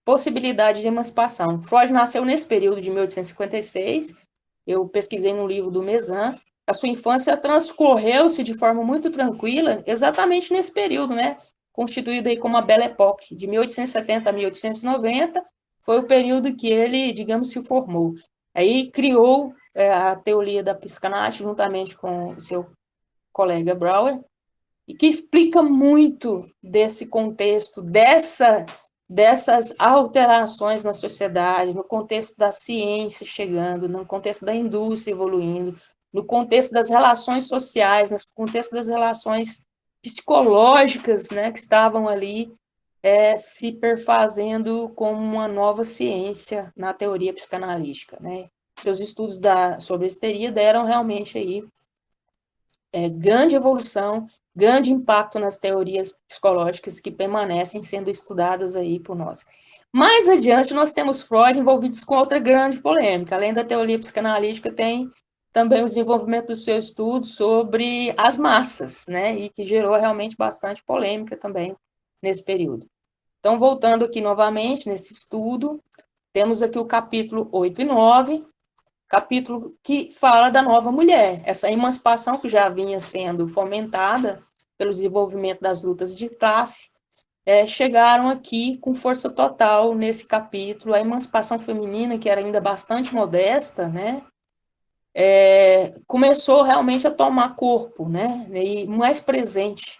D: possibilidade de emancipação. Freud nasceu nesse período de 1856, eu pesquisei no livro do Mezan. A sua infância transcorreu-se de forma muito tranquila, exatamente nesse período, né? Constituído aí como a Belle Époque, de 1870 a 1890, foi o período que ele, digamos, se formou. Aí criou a teoria da psicanálise juntamente com o seu colega Brauer, e que explica muito desse contexto, dessas alterações na sociedade, no contexto da ciência chegando, no contexto da indústria evoluindo, no contexto das relações sociais, no contexto das relações psicológicas, né, que estavam ali se perfazendo como uma nova ciência na teoria psicanalítica, né? Seus estudos sobre a histeria deram realmente aí grande evolução, grande impacto nas teorias psicológicas que permanecem sendo estudadas aí por nós. Mais adiante, nós temos Freud envolvidos com outra grande polêmica. Além da teoria psicanalítica, tem também o desenvolvimento do seu estudo sobre as massas, né, e que gerou realmente bastante polêmica também nesse período. Então, voltando aqui novamente nesse estudo, temos aqui o capítulo 8 e 9, capítulo que fala da nova mulher, essa emancipação que já vinha sendo fomentada pelo desenvolvimento das lutas de classe, chegaram aqui com força total nesse capítulo, a emancipação feminina, que era ainda bastante modesta, né, começou realmente a tomar corpo, né, e mais presente,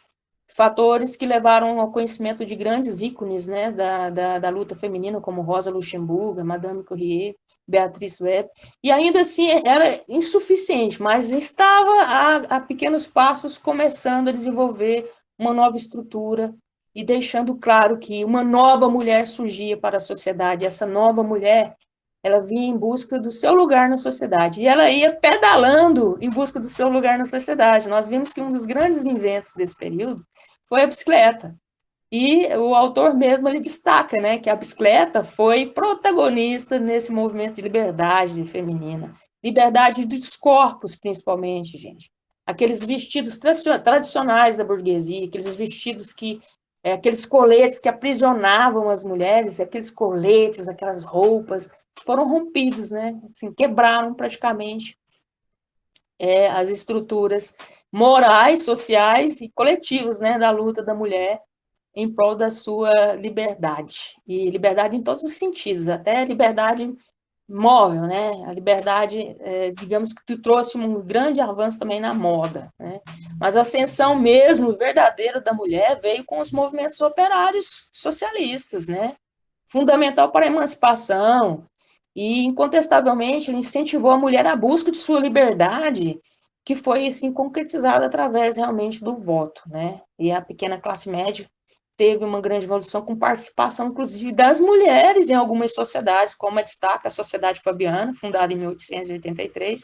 D: fatores que levaram ao conhecimento de grandes ícones, né, da luta feminina, como Rosa Luxemburgo, Madame Curie, Beatriz Webb, e ainda assim era insuficiente, mas estava a pequenos passos começando a desenvolver uma nova estrutura e deixando claro que uma nova mulher surgia para a sociedade. Essa nova mulher, ela vinha em busca do seu lugar na sociedade, e ela ia pedalando em busca do seu lugar na sociedade. Nós vimos que um dos grandes inventos desse período foi a bicicleta. E o autor mesmo, ele destaca, né, que a bicicleta foi protagonista nesse movimento de liberdade feminina. Liberdade dos corpos, principalmente, gente. Aqueles vestidos tradicionais da burguesia, aqueles vestidos aqueles coletes que aprisionavam as mulheres, aqueles coletes, aquelas roupas, foram rompidos, né, assim, quebraram praticamente as estruturas morais, sociais e coletivas, né, da luta da mulher em prol da sua liberdade, e liberdade em todos os sentidos, até liberdade móvel, né, a liberdade, digamos que trouxe um grande avanço também na moda, né, mas a ascensão mesmo verdadeira da mulher veio com os movimentos operários socialistas, né, fundamental para a emancipação, e incontestavelmente ele incentivou a mulher à busca de sua liberdade, que foi assim concretizada através realmente do voto, né, e a pequena classe média teve uma grande evolução com participação, inclusive, das mulheres em algumas sociedades, como destaca a Sociedade Fabiana, fundada em 1883,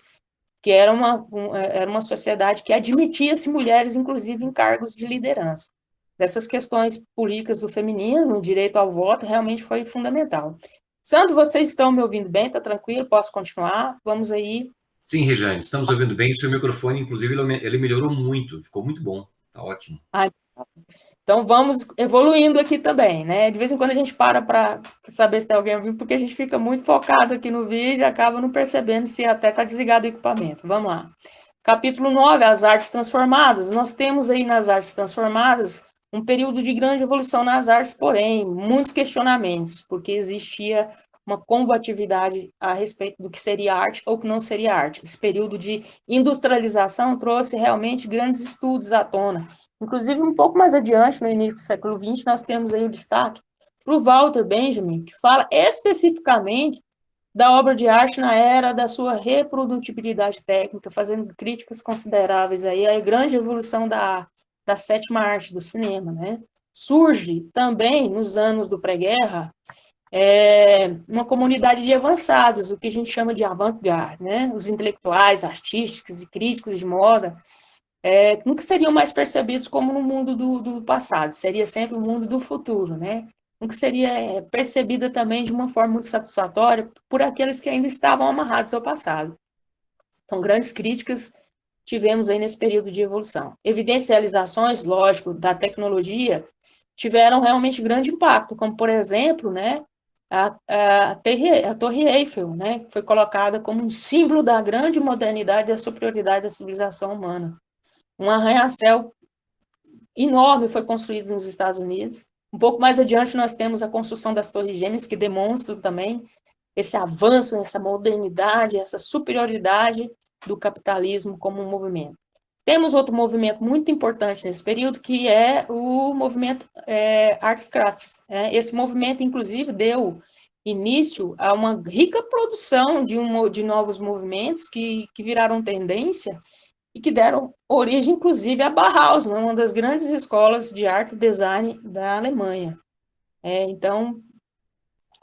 D: que era uma sociedade que admitia-se mulheres, inclusive, em cargos de liderança. Dessas questões políticas do feminismo, o direito ao voto, realmente foi fundamental. Sandro, vocês estão me ouvindo bem? Está tranquilo? Posso continuar? Vamos aí.
A: Sim, Rejane, estamos ouvindo bem. O seu microfone, inclusive, ele melhorou muito, ficou muito bom, está ótimo.
D: Então, vamos evoluindo aqui também, né? De vez em quando a gente para saber se tem alguém ouvindo, porque a gente fica muito focado aqui no vídeo e acaba não percebendo se até está desligado o equipamento. Vamos lá. Capítulo 9, as artes transformadas. Nós temos aí nas artes transformadas um período de grande evolução nas artes, porém, muitos questionamentos, porque existia
B: uma combatividade a respeito do que seria arte ou que não seria arte. Esse período de industrialização trouxe realmente grandes estudos à tona. Inclusive, um pouco mais adiante, no início do século XX, nós temos aí o destaque para o Walter Benjamin, que fala especificamente da obra de arte na era da sua reprodutibilidade técnica, fazendo críticas consideráveis aí à grande evolução da sétima arte do cinema, né? Surge também, nos anos do pré-guerra, uma comunidade de avançados, o que a gente chama de avant-garde, né? Os intelectuais, artísticos e críticos de moda, nunca seriam mais percebidos como no mundo do passado, seria sempre o mundo do futuro, né? Nunca seria percebida também de uma forma muito satisfatória por aqueles que ainda estavam amarrados ao passado. Então, grandes críticas tivemos aí nesse período de evolução. Evidencializações, lógico, da tecnologia tiveram realmente grande impacto, como, por exemplo, né, a Torre Eiffel, né, que foi colocada como um símbolo da grande modernidade e da superioridade da civilização humana. Um arranha-céu enorme foi construído nos Estados Unidos. Um pouco mais adiante, nós temos a construção das Torres Gêmeas, que demonstram também esse avanço, essa modernidade, essa superioridade do capitalismo como um movimento. Temos outro movimento muito importante nesse período, que é o movimento Arts Crafts. Esse movimento, inclusive, deu início a uma rica produção de novos movimentos que viraram tendência e que deram origem, inclusive, a Bauhaus, né, uma das grandes escolas de arte e design da Alemanha. Então,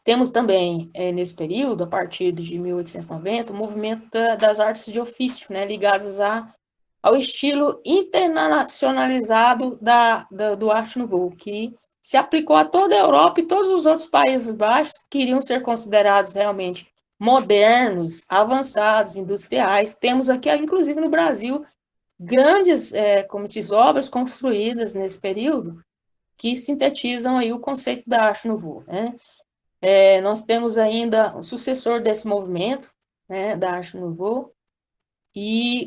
B: temos também, nesse período, a partir de 1890, o movimento das artes de ofício, né, ligadas ao estilo internacionalizado do Arte Nouveau, que se aplicou a toda a Europa e todos os outros países baixos que queriam ser considerados realmente modernos, avançados, industriais. Temos aqui, inclusive no Brasil, grandes obras construídas nesse período que sintetizam aí o conceito da Arte Nouveau, né? Nós temos ainda o sucessor desse movimento, né, da Arte Nouveau,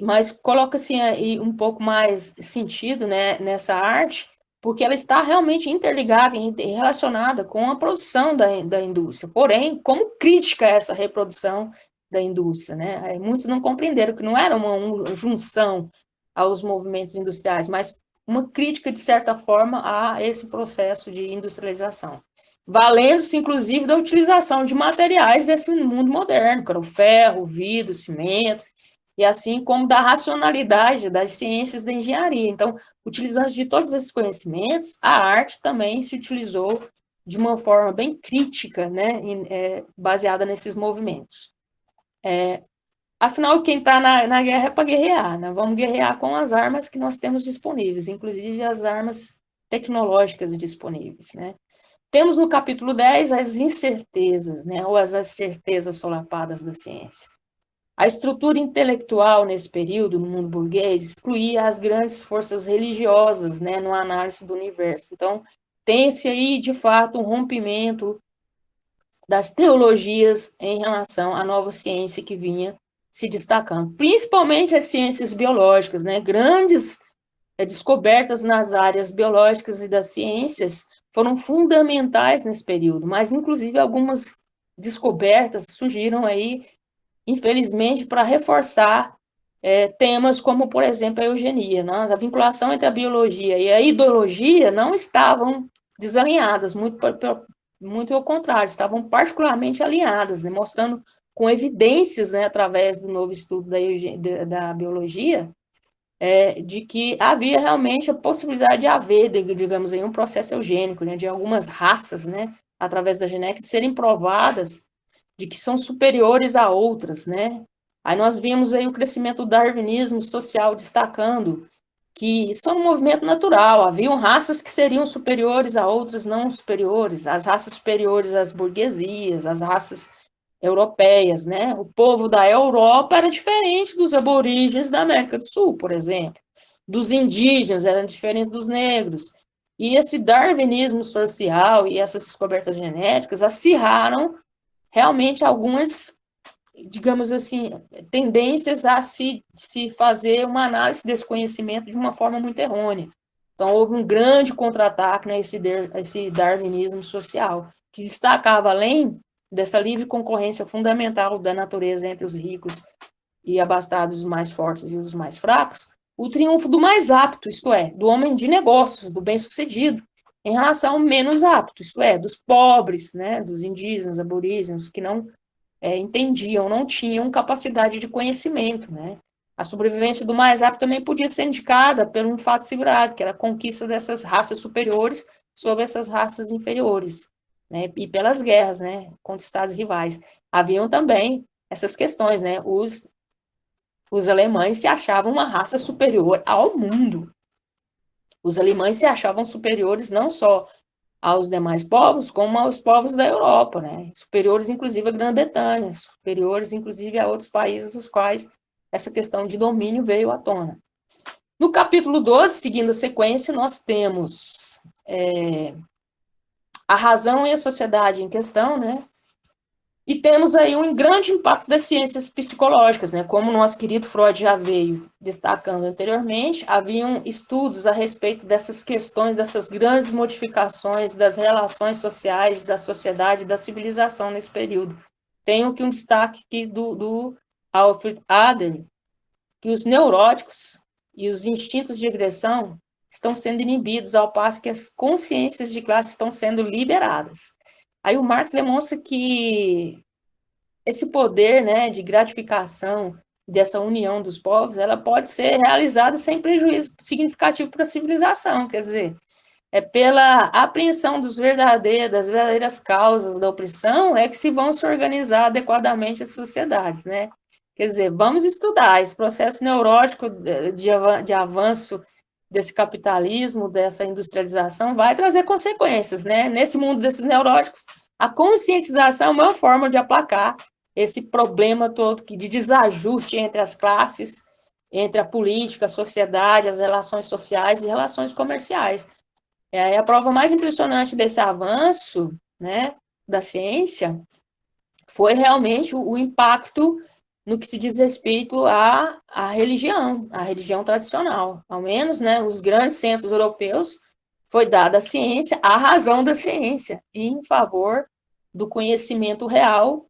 B: mas coloca-se aí um pouco mais sentido, né, nessa arte, porque ela está realmente interligada e relacionada com a produção da indústria, porém, como crítica a essa reprodução da indústria, né? Muitos não compreenderam que não era uma junção aos movimentos industriais, mas uma crítica, de certa forma, a esse processo de industrialização, valendo-se, inclusive, da utilização de materiais desse mundo moderno, que era o ferro, o vidro, o cimento, e assim como da racionalidade das ciências da engenharia. Então, utilizando de todos esses conhecimentos, a arte também se utilizou de uma forma bem crítica, né, baseada nesses movimentos. Afinal, quem está na guerra é para guerrear, né? Vamos guerrear com as armas que nós temos disponíveis, inclusive as armas tecnológicas disponíveis, né? Temos no capítulo 10 as incertezas, né, ou as certezas solapadas da ciência. A estrutura intelectual nesse período, no mundo burguês, excluía as grandes forças religiosas, né, no análise do universo. Então, tem-se aí, de fato, um rompimento das teologias em relação à nova ciência que vinha se destacando, principalmente as ciências biológicas, né, grandes descobertas nas áreas biológicas e das ciências foram fundamentais nesse período, mas, inclusive, algumas descobertas surgiram aí, infelizmente, para reforçar temas como, por exemplo, a eugenia, né? A vinculação entre a biologia e a ideologia não estavam desalinhadas, muito ao contrário, estavam particularmente alinhadas, né? Mostrando com evidências, né, através do novo estudo da biologia, de que havia realmente a possibilidade de haver, digamos aí, um processo eugênico, né, de algumas raças, né, através da genética, serem provadas de que são superiores a outras, né? Aí nós vimos aí o crescimento do darwinismo social destacando que isso é um movimento natural, haviam raças que seriam superiores a outras não superiores, as raças superiores às burguesias, as raças europeias, né? O povo da Europa era diferente dos aborígenes da América do Sul, por exemplo, dos indígenas, eram diferentes dos negros. E esse darwinismo social e essas descobertas genéticas acirraram realmente algumas, digamos assim, tendências a se fazer uma análise desse conhecimento de uma forma muito errônea. Então, houve um grande contra-ataque, né, esse darwinismo social, que destacava, além dessa livre concorrência fundamental da natureza entre os ricos e abastados, os mais fortes e os mais fracos, o triunfo do mais apto, isto é, do homem de negócios, do bem-sucedido, em relação ao menos apto, isto é, dos pobres, né, dos indígenas, aborígenes, que não entendiam, não tinham capacidade de conhecimento, né. A sobrevivência do mais apto também podia ser indicada por um fato segurado, que era a conquista dessas raças superiores sobre essas raças inferiores, né, e pelas guerras, né, contra estados rivais. Haviam também essas questões, né, os alemães se achavam uma raça superior ao mundo. Os alemães se achavam superiores não só aos demais povos, como aos povos da Europa, né? Superiores, inclusive, à Grã-Bretanha, superiores, inclusive, a outros países os quais essa questão de domínio veio à tona. No capítulo 12, seguindo a sequência, nós temos a razão e a sociedade em questão, né? E temos aí um grande impacto das ciências psicológicas, né? Como o nosso querido Freud já veio destacando anteriormente, haviam estudos a respeito dessas questões, dessas grandes modificações das relações sociais, da sociedade, da civilização nesse período. Tenho aqui um destaque aqui do Alfred Adler, que os neuróticos e os instintos de agressão estão sendo inibidos, ao passo que as consciências de classe estão sendo liberadas. Aí o Marx demonstra que esse poder, né, de gratificação dessa união dos povos, ela pode ser realizada sem prejuízo significativo para a civilização, quer dizer, é pela apreensão das verdadeiras causas da opressão é que se vão se organizar adequadamente as sociedades, né? Quer dizer, vamos estudar esse processo neurótico de avanço desse capitalismo, dessa industrialização, vai trazer consequências, né? Nesse mundo desses neuróticos, a conscientização é uma forma de aplacar esse problema todo de desajuste entre as classes, entre a política, a sociedade, as relações sociais e relações comerciais. A prova mais impressionante desse avanço, né, da ciência foi realmente o impacto no que se diz respeito à religião tradicional. Ao menos, né, os grandes centros europeus foi dada a ciência, a razão da ciência, em favor do conhecimento real,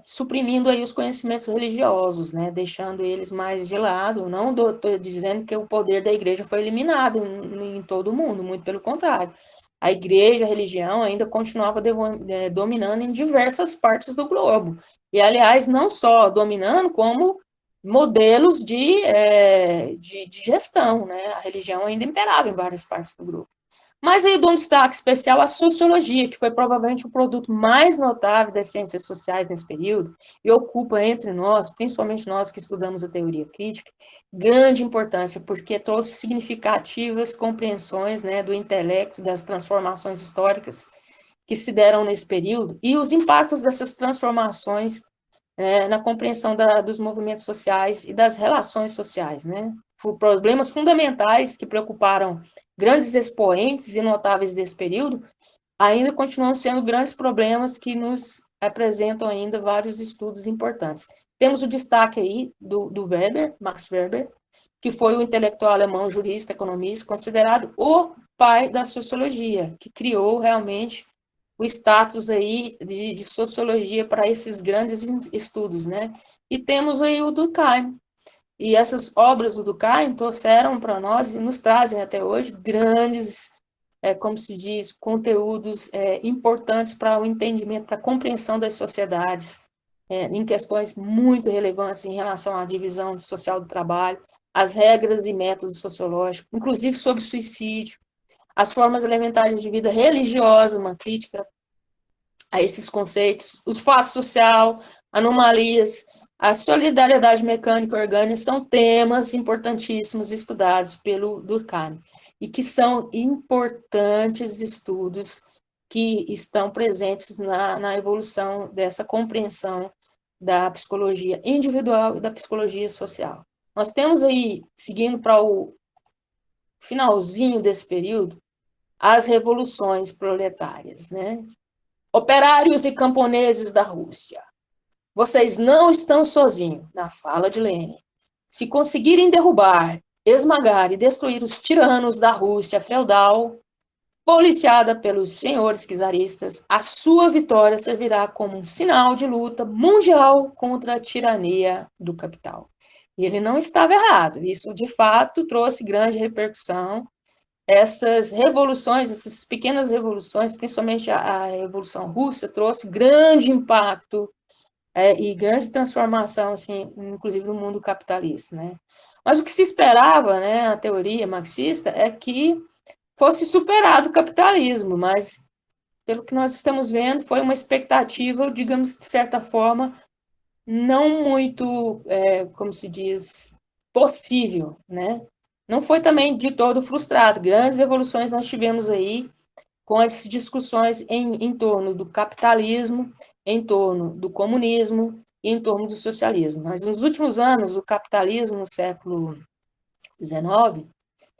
B: suprimindo aí os conhecimentos religiosos, né, deixando eles mais de lado. Não estou dizendo que o poder da igreja foi eliminado em todo o mundo, muito pelo contrário. A igreja, a religião ainda continuava dominando em diversas partes do globo. E, aliás, não só dominando, como modelos de gestão, né? A religião ainda imperava em várias partes do globo. Mas aí eu dou um destaque especial à sociologia, que foi provavelmente o produto mais notável das ciências sociais nesse período, e ocupa entre nós, principalmente nós que estudamos a teoria crítica, grande importância, porque trouxe significativas compreensões, né, do intelecto, das transformações históricas que se deram nesse período, e os impactos dessas transformações na compreensão dos movimentos sociais e das relações sociais, né? Problemas fundamentais que preocuparam grandes expoentes e notáveis desse período, ainda continuam sendo grandes problemas que nos apresentam ainda vários estudos importantes. Temos o destaque aí do Weber, Max Weber, que foi o intelectual alemão, jurista, economista, considerado o pai da sociologia, que criou realmente o status aí de sociologia para esses grandes estudos, né? E temos aí o Durkheim. E essas obras do Durkheim trouxeram para nós, e nos trazem até hoje, grandes, como se diz, conteúdos importantes para o entendimento, para a compreensão das sociedades, em questões muito relevantes em relação à divisão social do trabalho, as regras e métodos sociológicos, inclusive sobre suicídio, as formas elementares de vida religiosa, uma crítica a esses conceitos, os fatos social, anomalias, a solidariedade mecânica e orgânica são temas importantíssimos estudados pelo Durkheim e que são importantes estudos que estão presentes na evolução dessa compreensão da psicologia individual e da psicologia social. Nós temos aí, seguindo para o finalzinho desse período, as revoluções proletárias, né? Operários e camponeses da Rússia, vocês não estão sozinhos, na fala de Lenin. Se conseguirem derrubar, esmagar e destruir os tiranos da Rússia feudal,
D: policiada pelos senhores czaristas, a sua vitória servirá como um sinal de luta mundial contra a tirania do capital. E ele não estava errado, isso de fato trouxe grande repercussão. Essas revoluções, essas pequenas revoluções, principalmente a Revolução Russa, trouxe grande impacto e grande transformação, assim, inclusive no mundo capitalista, né? Mas o que se esperava, né, a teoria marxista, é que fosse superado o capitalismo, mas pelo que nós estamos vendo, foi uma expectativa, digamos, de certa forma, não muito, como se diz, possível, né? Não foi também de todo frustrado. Grandes evoluções nós tivemos aí com as discussões em torno do capitalismo, em torno do comunismo e em torno do socialismo. Mas nos últimos anos, o capitalismo no século XIX,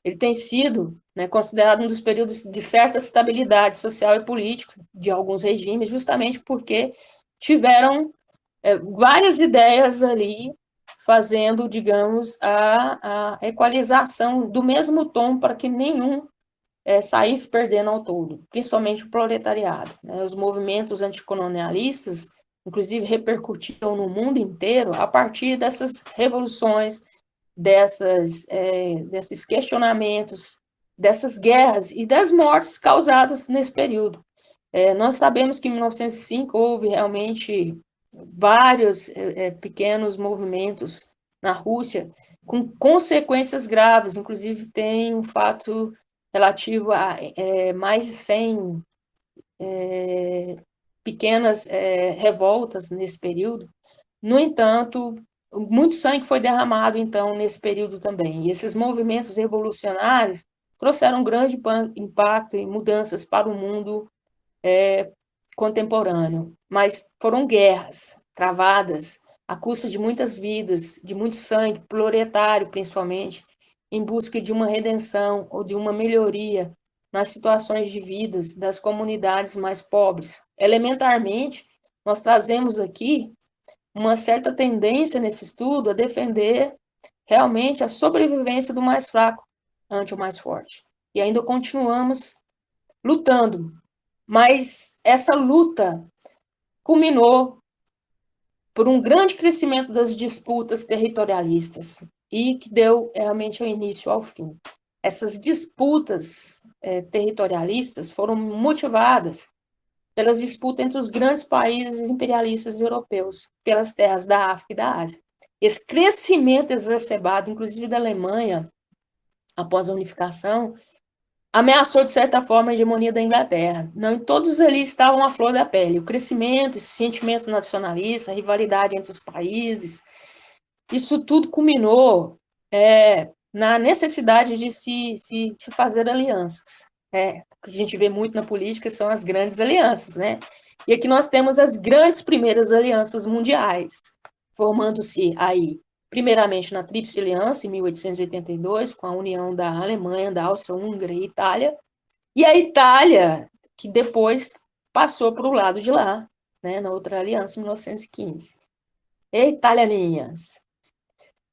D: ele tem sido, né, considerado um dos períodos de certa estabilidade social e política de alguns regimes, justamente porque tiveram várias ideias ali fazendo, digamos, a equalização do mesmo tom para que nenhum saísse perdendo ao todo, principalmente o proletariado, né? Os movimentos anticolonialistas, inclusive, repercutiram no mundo inteiro a partir dessas revoluções, desses questionamentos, dessas guerras e das mortes causadas nesse período. Nós sabemos que em 1905 houve realmente vários pequenos movimentos na Rússia com consequências graves, inclusive tem um fato relativo a mais de 100 pequenas revoltas nesse período. No entanto, muito sangue foi derramado, então, nesse período também. E esses movimentos revolucionários trouxeram um grande impacto e mudanças para o mundo contemporâneo. Mas foram guerras travadas à custa de muitas vidas, de muito sangue, proletário principalmente, em busca de uma redenção ou de uma melhoria nas situações de vidas das comunidades mais pobres. Elementarmente, nós trazemos aqui uma certa tendência nesse estudo a defender realmente a sobrevivência do mais fraco ante o mais forte. E ainda continuamos lutando, mas essa luta culminou por um grande crescimento das disputas territorialistas e que deu realmente o início ao fim. Essas disputas territorialistas foram motivadas pelas disputas entre os grandes países imperialistas europeus, pelas terras da África e da Ásia. Esse crescimento exacerbado, inclusive da Alemanha, após a unificação, ameaçou, de certa forma, a hegemonia da Inglaterra. Não todos ali estavam à flor da pele. O crescimento, os sentimentos nacionalistas, a rivalidade entre os países, isso tudo culminou na necessidade de se fazer alianças. O que a gente vê muito na política são as grandes alianças, né? E aqui nós temos as grandes primeiras alianças mundiais, formando-se aí, primeiramente na Tríplice Aliança, em 1882, com a união da Alemanha, da Áustria-Hungria e Itália, e a Itália, que depois passou para o lado de lá, né, na outra aliança, em 1915. Italianinhas.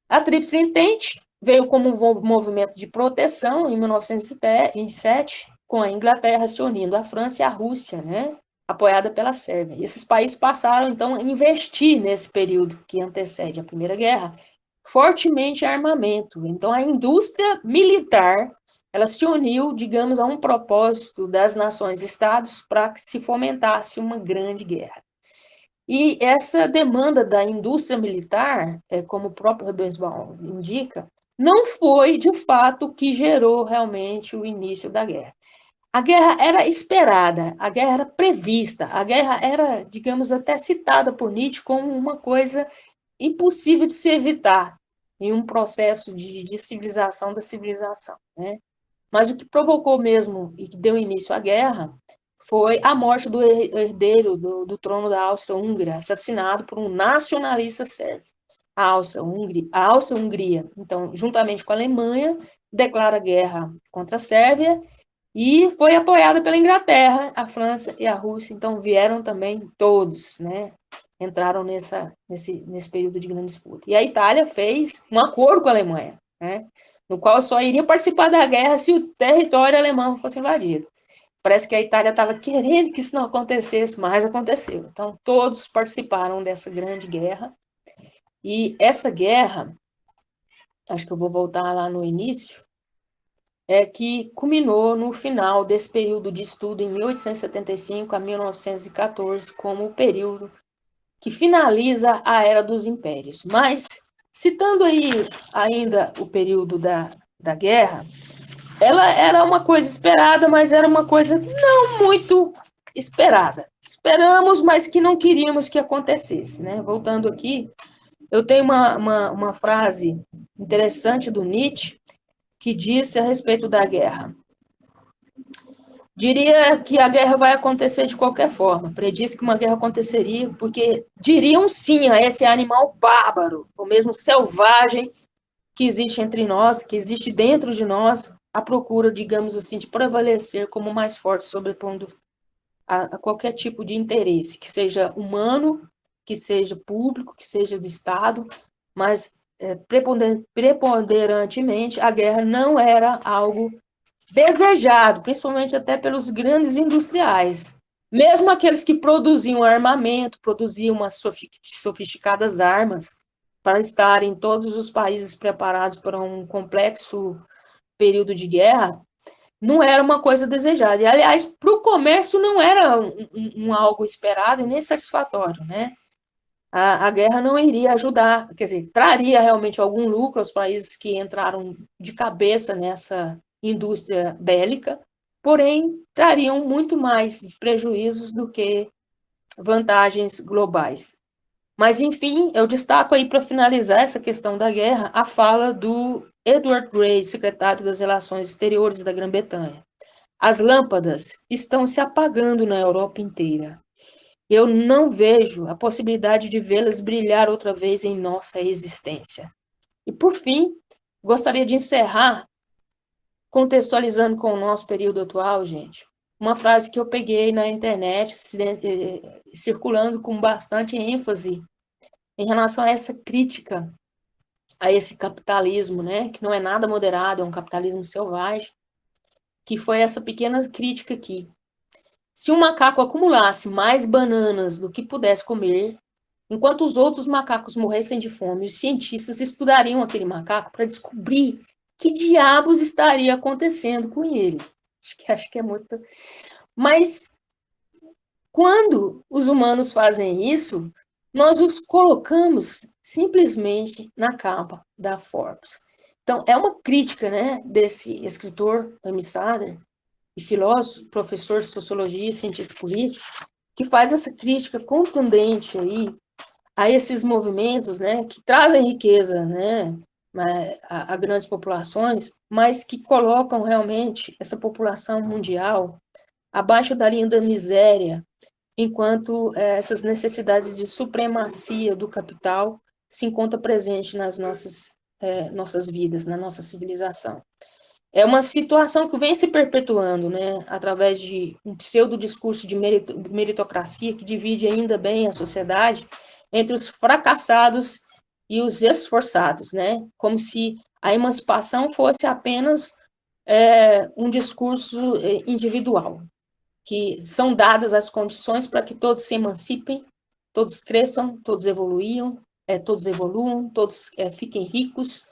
D: A Tríplice Entente veio como um movimento de proteção em 1907, com a Inglaterra se unindo à França e à Rússia, né, apoiada pela Sérvia. E esses países passaram, então, a investir nesse período que antecede a Primeira Guerra, fortemente em armamento. Então, a indústria militar, ela se uniu, digamos, a um propósito das nações-estados para que se fomentasse uma grande guerra. E essa demanda da indústria militar, como o próprio Rebensbaum indica, não foi, de fato, o que gerou realmente o início da guerra. A guerra era esperada, a guerra era prevista, a guerra era, digamos, até citada por Nietzsche como uma coisa impossível de se evitar em um processo de civilização da civilização, né? Mas o que provocou mesmo e que deu início à guerra foi a morte do herdeiro do trono da Áustria-Hungria, assassinado por um nacionalista sérvio. A Áustria-Hungria, então, juntamente com a Alemanha, declara guerra contra a Sérvia e foi apoiada pela Inglaterra, a França e a Rússia. Então, vieram também todos, né? Entraram nesse período de grande disputa. E a Itália fez um acordo com a Alemanha, né? No qual só iria participar da guerra se o território alemão fosse invadido.
B: Parece que a Itália estava querendo que isso não acontecesse, mas aconteceu. Então, todos participaram dessa grande guerra. E essa guerra, acho que eu vou voltar lá no início, é que culminou no final desse período de estudo, em 1875 a 1914, como o período que finaliza a Era dos Impérios. Mas, citando aí ainda o período da guerra, ela era uma coisa esperada, mas era uma coisa não muito esperada. Esperamos, mas que não queríamos que acontecesse, né? Voltando aqui, eu tenho uma frase interessante do Nietzsche, que disse a respeito da guerra. Diria que a guerra vai acontecer de qualquer forma. Predisse que uma guerra aconteceria, porque diriam sim a esse animal bárbaro, ou mesmo selvagem, que existe entre nós, que existe dentro de nós, à procura, digamos assim, de prevalecer como mais forte, sobrepondo a qualquer tipo de interesse, que seja humano, que seja público, que seja do Estado, mas preponderantemente a guerra não era algo desejado, principalmente até pelos grandes industriais. Mesmo aqueles que produziam armamento, produziam umas sofisticadas armas, para estar em todos os países preparados para um complexo período de guerra, não era uma coisa desejada. E, aliás, para o comércio não era algo esperado e nem satisfatório, né? A guerra não iria ajudar, quer dizer, traria realmente algum lucro aos países que entraram de cabeça nessa indústria bélica, porém, trariam muito mais prejuízos do que vantagens globais. Mas, enfim, eu destaco aí para finalizar essa questão da guerra a fala do Edward Grey, secretário das Relações Exteriores da Grã-Bretanha. As lâmpadas estão se apagando na Europa inteira. Eu não vejo a possibilidade de vê-las brilhar outra vez em nossa existência. E, por fim, gostaria de encerrar contextualizando com o nosso período atual, gente, uma frase que eu peguei na internet, circulando com bastante ênfase em relação a essa crítica a esse capitalismo, né, que não é nada moderado, é um capitalismo selvagem, que foi essa pequena crítica aqui. Se um macaco acumulasse mais bananas do que pudesse comer, enquanto os outros macacos morressem de fome, os cientistas estudariam aquele macaco para descobrir que diabos estaria acontecendo com ele. Acho que é muito... Mas, quando os humanos fazem isso, nós os colocamos simplesmente na capa da Forbes. Então, é uma crítica, né, desse escritor, Amy Sader, e filósofo, professor de sociologia e cientista político, que faz essa crítica contundente aí a esses movimentos, né, que trazem riqueza, né, a grandes populações, mas que colocam realmente essa população mundial abaixo da linha da miséria, enquanto essas necessidades de supremacia do capital se encontram presentes nas nossas vidas, na nossa civilização. É uma situação que vem se perpetuando, né, através de um pseudo-discurso de meritocracia que divide ainda bem a sociedade entre os fracassados e os esforçados, né, como se a emancipação fosse apenas um discurso individual, que são dadas as condições para que todos se emancipem, todos cresçam, todos evoluam, todos fiquem ricos,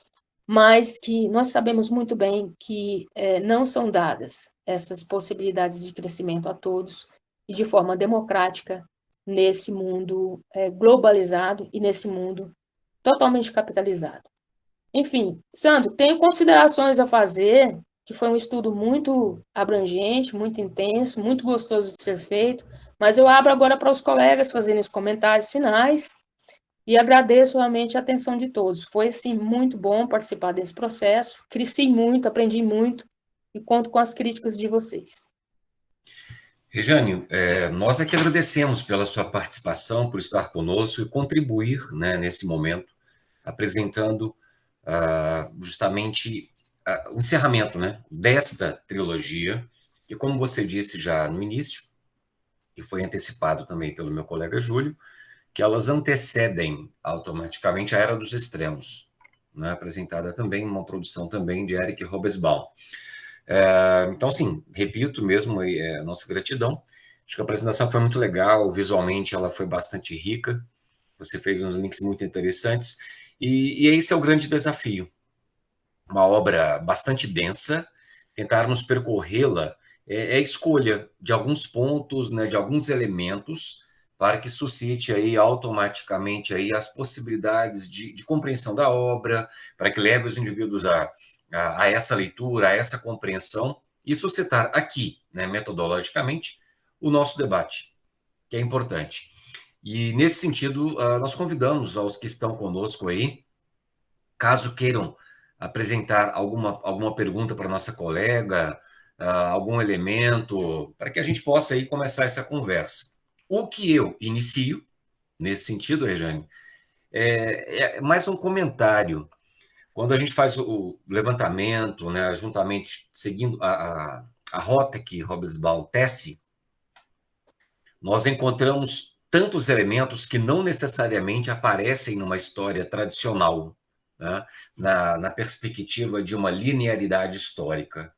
B: mas que nós sabemos muito bem que não são dadas essas possibilidades de crescimento a todos e de forma democrática nesse mundo globalizado e nesse mundo totalmente capitalizado. Enfim, Sandro, tenho considerações a fazer, que foi um estudo muito abrangente, muito intenso, muito gostoso de ser feito, mas eu abro agora para os colegas fazerem os comentários finais e agradeço realmente a atenção de todos. Foi, assim, muito bom participar desse processo, cresci muito, aprendi muito e conto com as críticas de vocês.
A: Rejane, nós é que agradecemos pela sua participação, por estar conosco e contribuir, né, nesse momento, apresentando justamente o encerramento, né, desta trilogia, que, como você disse já no início, e foi antecipado também pelo meu colega Júlio, que elas antecedem automaticamente a Era dos Extremos, né, apresentada também, uma produção também de Eric Hobsbawm. Então, sim, repito mesmo a nossa gratidão. Acho que a apresentação foi muito legal, visualmente ela foi bastante rica, você fez uns links muito interessantes, e esse é o grande desafio. Uma obra bastante densa, tentarmos percorrê-la é a escolha de alguns pontos, né, de alguns elementos, para que suscite aí automaticamente aí as possibilidades de compreensão da obra, para que leve os indivíduos a essa leitura, a essa compreensão, e suscitar aqui, né, metodologicamente, o nosso debate, que é importante. E, nesse sentido, nós convidamos aos que estão conosco aí, caso queiram apresentar alguma pergunta para a nossa colega, algum elemento, para que a gente possa aí começar essa conversa. O que eu inicio, nesse sentido, Rejane, é mais um comentário. Quando a gente faz o levantamento, né, juntamente, seguindo a rota que Hobsbawm tece, nós encontramos tantos elementos que não necessariamente aparecem numa história tradicional, né, na perspectiva de uma linearidade histórica.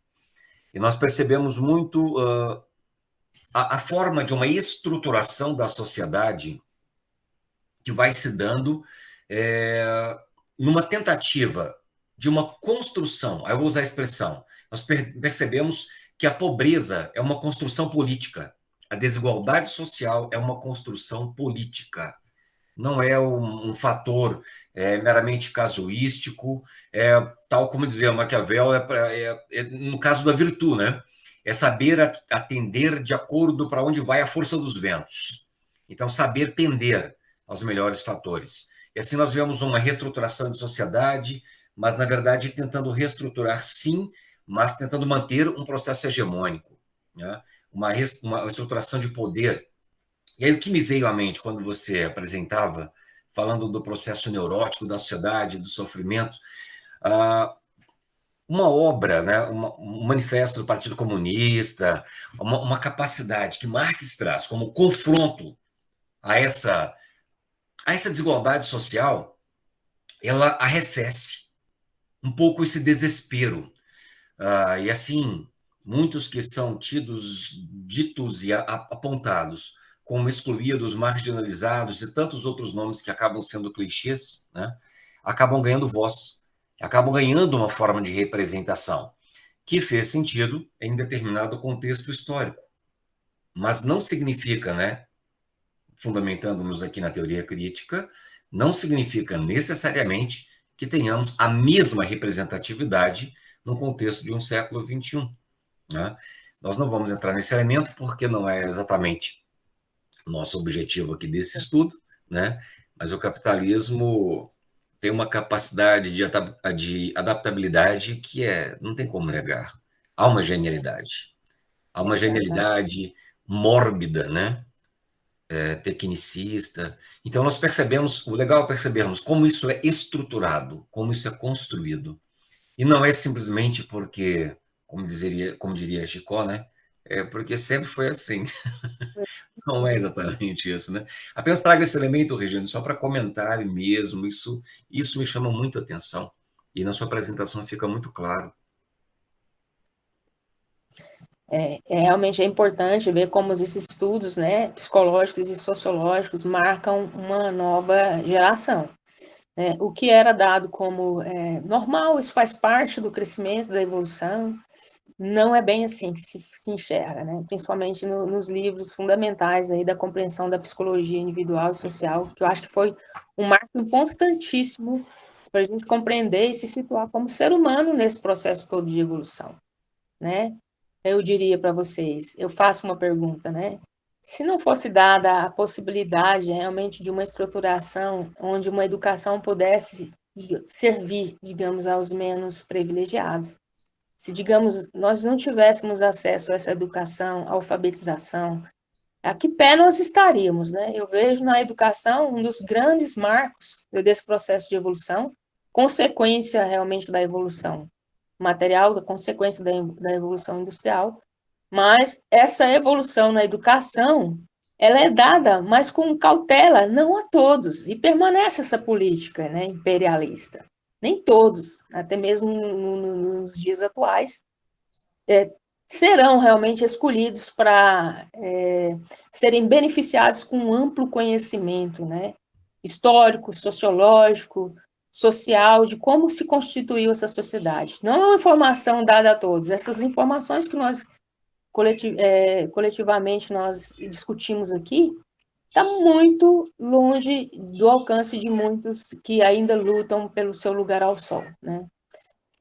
A: E nós percebemos muito a forma de uma estruturação da sociedade que vai se dando numa tentativa de uma construção. Aí eu vou usar a expressão. Nós percebemos que a pobreza é uma construção política. A desigualdade social é uma construção política. Não é um fator meramente casuístico, tal como dizia Maquiavel, no caso da virtude, né? É saber atender de acordo para onde vai a força dos ventos. Então, saber tender aos melhores fatores. E assim nós vemos uma reestruturação de sociedade, mas, na verdade, tentando reestruturar, sim, mas tentando manter um processo hegemônico, né? Uma estruturação de poder. E aí o que me veio à mente quando você apresentava, falando do processo neurótico da sociedade, do sofrimento, uma obra, né, um manifesto do Partido Comunista, uma capacidade que Marx traz como confronto a essa desigualdade social, ela arrefece um pouco esse desespero. E assim, muitos que são ditos e apontados como excluídos, marginalizados e tantos outros nomes que acabam sendo clichês, né, acabam ganhando voz, acabam ganhando uma forma de representação que fez sentido em determinado contexto histórico. Mas não significa, né, fundamentando-nos aqui na teoria crítica, não significa necessariamente que tenhamos a mesma representatividade no contexto de um século XXI. Né? Nós não vamos entrar nesse elemento porque não é exatamente nosso objetivo aqui desse estudo, né? Mas o capitalismo tem uma capacidade de adaptabilidade que não tem como negar. Há uma genialidade. Há uma genialidade mórbida, né? Tecnicista. Então, nós percebemos, o legal é percebermos como isso é estruturado, como isso é construído. E não é simplesmente porque, como diria Chicó, né? É porque sempre foi assim. Não é exatamente isso, né? Apenas trago esse elemento, Regina, só para comentar mesmo. Isso me chama muito a atenção. E na sua apresentação fica muito claro.
D: Realmente é importante ver como esses estudos, né, psicológicos e sociológicos marcam uma nova geração. O que era dado como normal, isso faz parte do crescimento, da evolução, não é bem assim que se enxerga, né? Principalmente nos livros fundamentais aí da compreensão da psicologia individual e social, que eu acho que foi um marco importantíssimo para a gente compreender e se situar como ser humano nesse processo todo de evolução, né? Eu diria para vocês, eu faço uma pergunta, né? Se não fosse dada a possibilidade realmente de uma estruturação onde uma educação pudesse servir, digamos, aos menos privilegiados, se, digamos, nós não tivéssemos acesso a essa educação, a alfabetização, a que pé nós estaríamos, né? Eu vejo na educação um dos grandes marcos desse processo de evolução, consequência realmente da evolução material, da consequência da evolução industrial, mas essa evolução na educação, ela é dada, mas com cautela, não a todos, e permanece essa política, né, imperialista. Nem todos, até mesmo nos dias atuais,
B: serão realmente escolhidos para serem beneficiados com um amplo conhecimento, né, histórico, sociológico, social, de como se constituiu essa sociedade. Não é uma informação dada a todos. Essas informações que nós coletivamente nós discutimos aqui está muito longe do alcance de muitos que ainda lutam pelo seu lugar ao sol, né?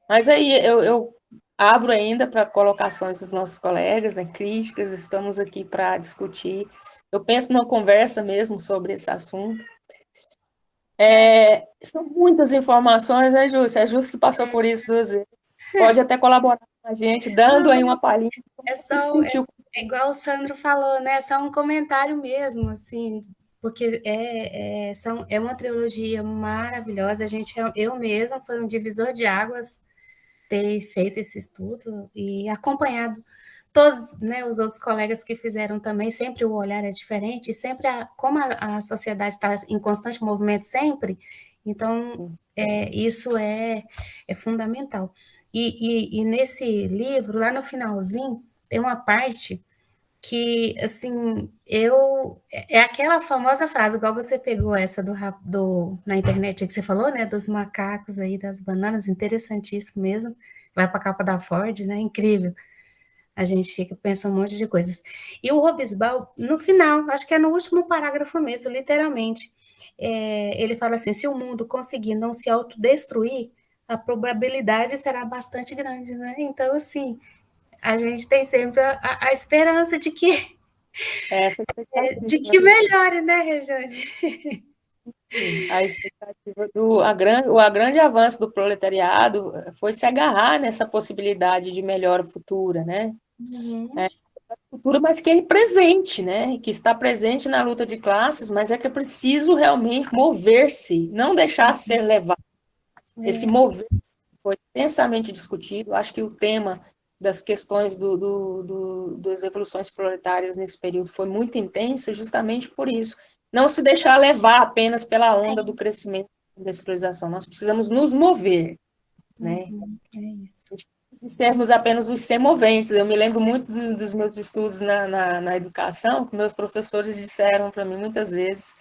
B: Mas aí eu abro ainda para colocações dos nossos colegas, né, críticas, estamos aqui para discutir. Eu penso numa conversa mesmo sobre esse assunto. São muitas informações, né, Júcia? É Júcia que passou por isso 2 vezes. Pode até colaborar com a gente, dando aí uma palhinha.
E: É igual o Sandro falou, né? Só um comentário mesmo, assim, porque é uma trilogia maravilhosa. Eu mesma foi um divisor de águas ter feito esse estudo e acompanhado todos, né, os outros colegas que fizeram também. Sempre o olhar é diferente, sempre como a sociedade está em constante movimento sempre, então isso é fundamental. E nesse livro, lá no finalzinho, tem uma parte que, assim, é aquela famosa frase, igual você pegou essa na internet que você falou, né, dos macacos aí, das bananas, interessantíssimo mesmo, vai para a capa da Ford, né, incrível, a gente fica pensando um monte de coisas. E o Hobsbawm, no final, acho que é no último parágrafo mesmo, literalmente, ele fala assim, se o mundo conseguir não se autodestruir, a probabilidade será bastante grande, né, então, assim, a gente tem sempre a esperança de que melhore, né, Rejane?
B: A expectativa o grande avanço do proletariado foi se agarrar nessa possibilidade de melhora futura, né? Futura, mas que é presente, né? Que está presente na luta de classes, mas é que é preciso realmente mover-se, não deixar ser levado. Esse mover foi intensamente discutido. Acho que o tema das questões das revoluções proletárias nesse período foi muito intensa, justamente por isso. Não se deixar levar apenas pela onda do crescimento e industrialização. Nós precisamos nos mover, né?
E: É isso.
B: Sermos apenas os semoventes. Eu me lembro muito dos meus estudos na educação, que meus professores disseram para mim muitas vezes